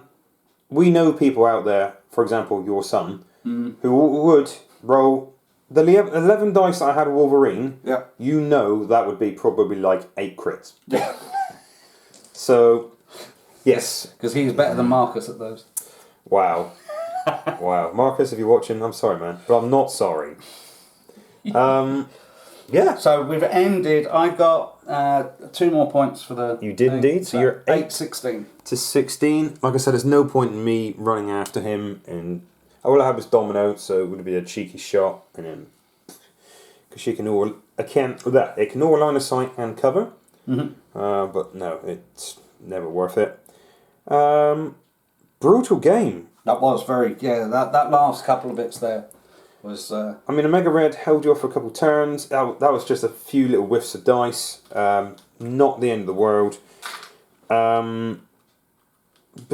we know people out there, for example, your son, who would roll the 11 dice that I had with Wolverine. Yeah. You know that would be probably like 8 crits. Yeah. So, yes. Because he's better than Marcus at those. Wow. Wow. Marcus, if you're watching, I'm sorry, man. But I'm not sorry. Yeah. So we've ended. I got 2 more points for the. You did indeed. So you're 8-16. to 16. Like I said, there's no point in me running after him. And all I had was Domino, so it would be a cheeky shot. And then. Because she can all. It can all line of sight and cover. But no, it's never worth it. Brutal game. That was very. Yeah, that last couple of bits there was. I mean, Omega Red held you off for a couple of turns. That was just a few little whiffs of dice. Not the end of the world. But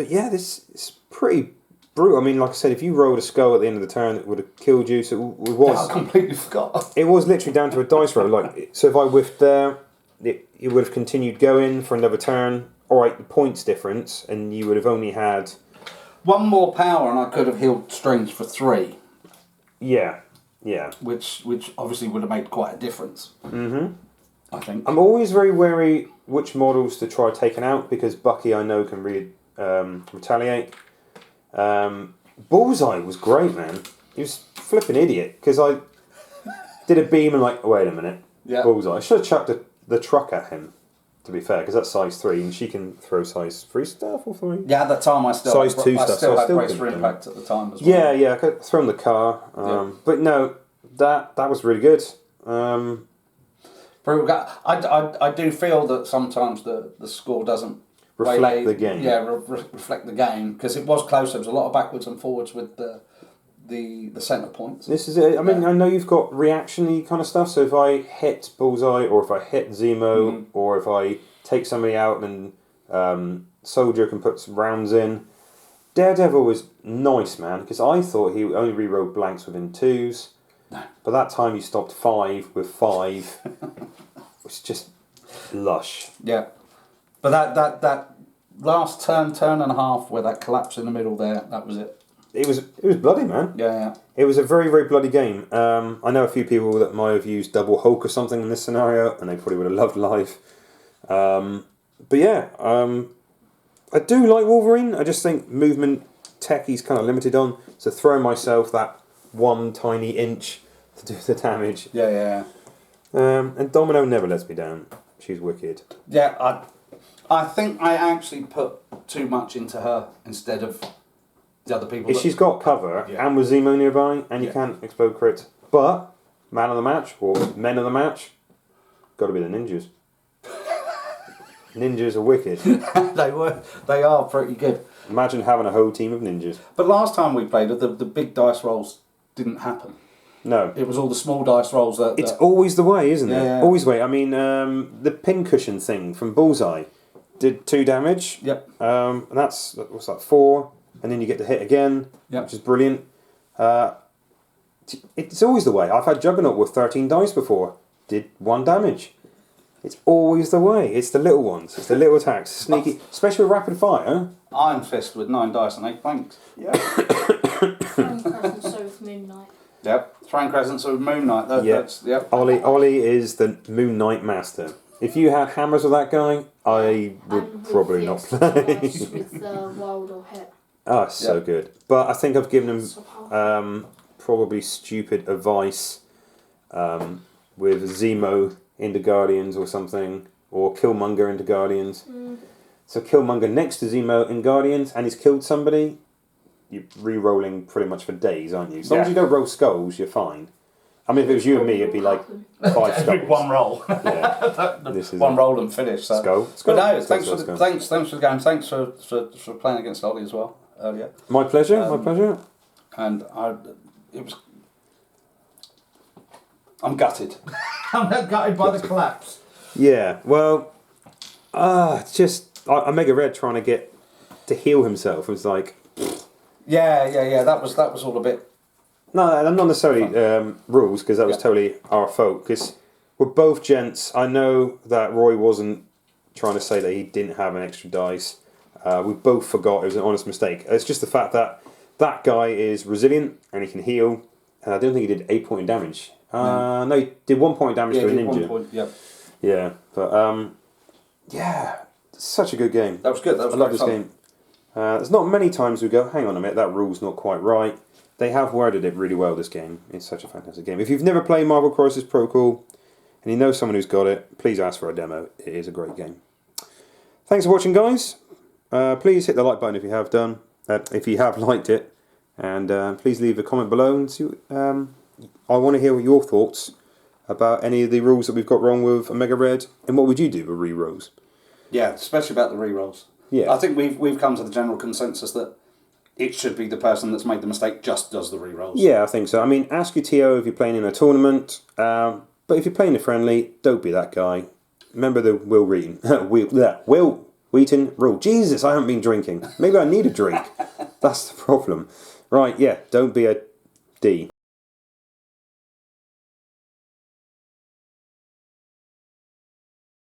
yeah, this is pretty brutal. I mean, like I said, if you rolled a skull at the end of the turn, it would have killed you. So it was. I completely forgot. It was literally down to a dice roll. Like, so if I whiffed there, it would have continued going for another turn. All right, the points difference, and you would have only had. 1 more power, and I could have healed Strange for 3. Yeah. Which obviously would have made quite a difference. I think. I'm always very wary which models to try taking out because Bucky I know can really retaliate. Bullseye was great, man. He was a flipping idiot because I did a beam and like, wait a minute, Yeah. Bullseye. I should have chucked the truck at him. To be fair, because that's size 3 and she can throw size 3 stuff or 3. Yeah, at the time I still Size 2 I stuff, still so I had still brace couldn't for do impact at the time as well. Yeah, I could throw in the car. But no, that was really good. I do feel that sometimes the score doesn't Reflect the game. Yeah, reflect the game because it was close. There was a lot of backwards and forwards with the centre points. This is it. I mean, I know you've got reaction-y kind of stuff, so if I hit Bullseye, or if I hit Zemo, or if I take somebody out and Soldier can put some rounds in. Daredevil was nice, man, because I thought he only rerolled blanks within 2s. But that time you stopped 5 with 5. It's just lush. Yeah. But that last turn and a half where that collapse in the middle there, that was it. It was bloody, man. Yeah. It was a very, very bloody game. I know a few people that might have used double Hulk or something in this scenario, and they probably would have loved life. But yeah, I do like Wolverine. I just think movement tech he's kind of limited on. So throwing myself that 1 tiny inch to do the damage. Yeah. And Domino never lets me down. She's wicked. Yeah, I think I actually put too much into her instead of the other people. If she's got cover and with Zemo nearby, and you can't explode crit, but man of the match or men of the match, got to be the ninjas. Ninjas are wicked. They are pretty good. Imagine having a whole team of ninjas. But last time we played it, the big dice rolls didn't happen. No. It was all the small dice rolls that... It's always the way, isn't it? Yeah. Always the way. I mean, the pincushion thing from Bullseye did 2 damage. Yep. And that's, what's that, 4? And then you get to hit again, which is brilliant. It's always the way. I've had Juggernaut with 13 dice before. Did 1 damage. It's always the way. It's the little ones. It's the little attacks. Sneaky. Especially with rapid fire. Iron Fist with 9 dice and 8 planks. Yeah. Throwing crescents with Moon Knight. Yep. Throwing crescents with Moon Knight. That's, yep. Ollie is the Moon Knight master. If you had hammers with that guy, I would And with probably the not extra play. dice with Wild or Hit. Oh, so good. But I think I've given him So powerful. probably stupid advice with Zemo into Guardians or something, or Killmonger into Guardians. So Killmonger next to Zemo in Guardians, and he's killed somebody, you're re-rolling pretty much for days, aren't you? As long as you don't roll skulls, you're fine. I mean, if it was you and me, it'd be like 5 skulls. One roll. Yeah. This is One roll and finish. So. Skull. But no, Skull. thanks for the game. Thanks for playing against Ollie as well earlier. My pleasure. My pleasure. And I'm gutted. I'm gutted by the collapse. Yeah. Well, it's just Omega Red trying to get to heal himself was like. Yeah. That was all a bit. No, not necessarily rules, because that was totally our fault. Because we're both gents. I know that Roy wasn't trying to say that he didn't have an extra dice. We both forgot. It was an honest mistake. It's just the fact that that guy is resilient and he can heal. And I don't think he did 8 point damage. No, he did 1 point damage to a ninja. 1 point, Yeah, but such a good game. That was good. That was I love great this fun. game. There's not many times we go, hang on a minute, that rule's not quite right. They have worded it really well, this game. It's such a fantastic game. If you've never played Marvel Crisis Protocol and you know someone who's got it, please ask for a demo. It is a great game. Thanks for watching, guys. Please hit the like button if you have done, if you have liked it, and please leave a comment below. And see, I want to hear your thoughts about any of the rules that we've got wrong with Omega Red, and what would you do with re-rolls? Yeah, especially about the re-rolls. Yeah. I think we've come to the general consensus that it should be the person that's made the mistake just does the re-rolls. Yeah, I think so. I mean, ask your TO if you're playing in a tournament, but if you're playing a friendly, don't be that guy. Remember the Will Wheaton rule. Jesus, I haven't been drinking. Maybe I need a drink. That's the problem. Right, yeah, don't be a D.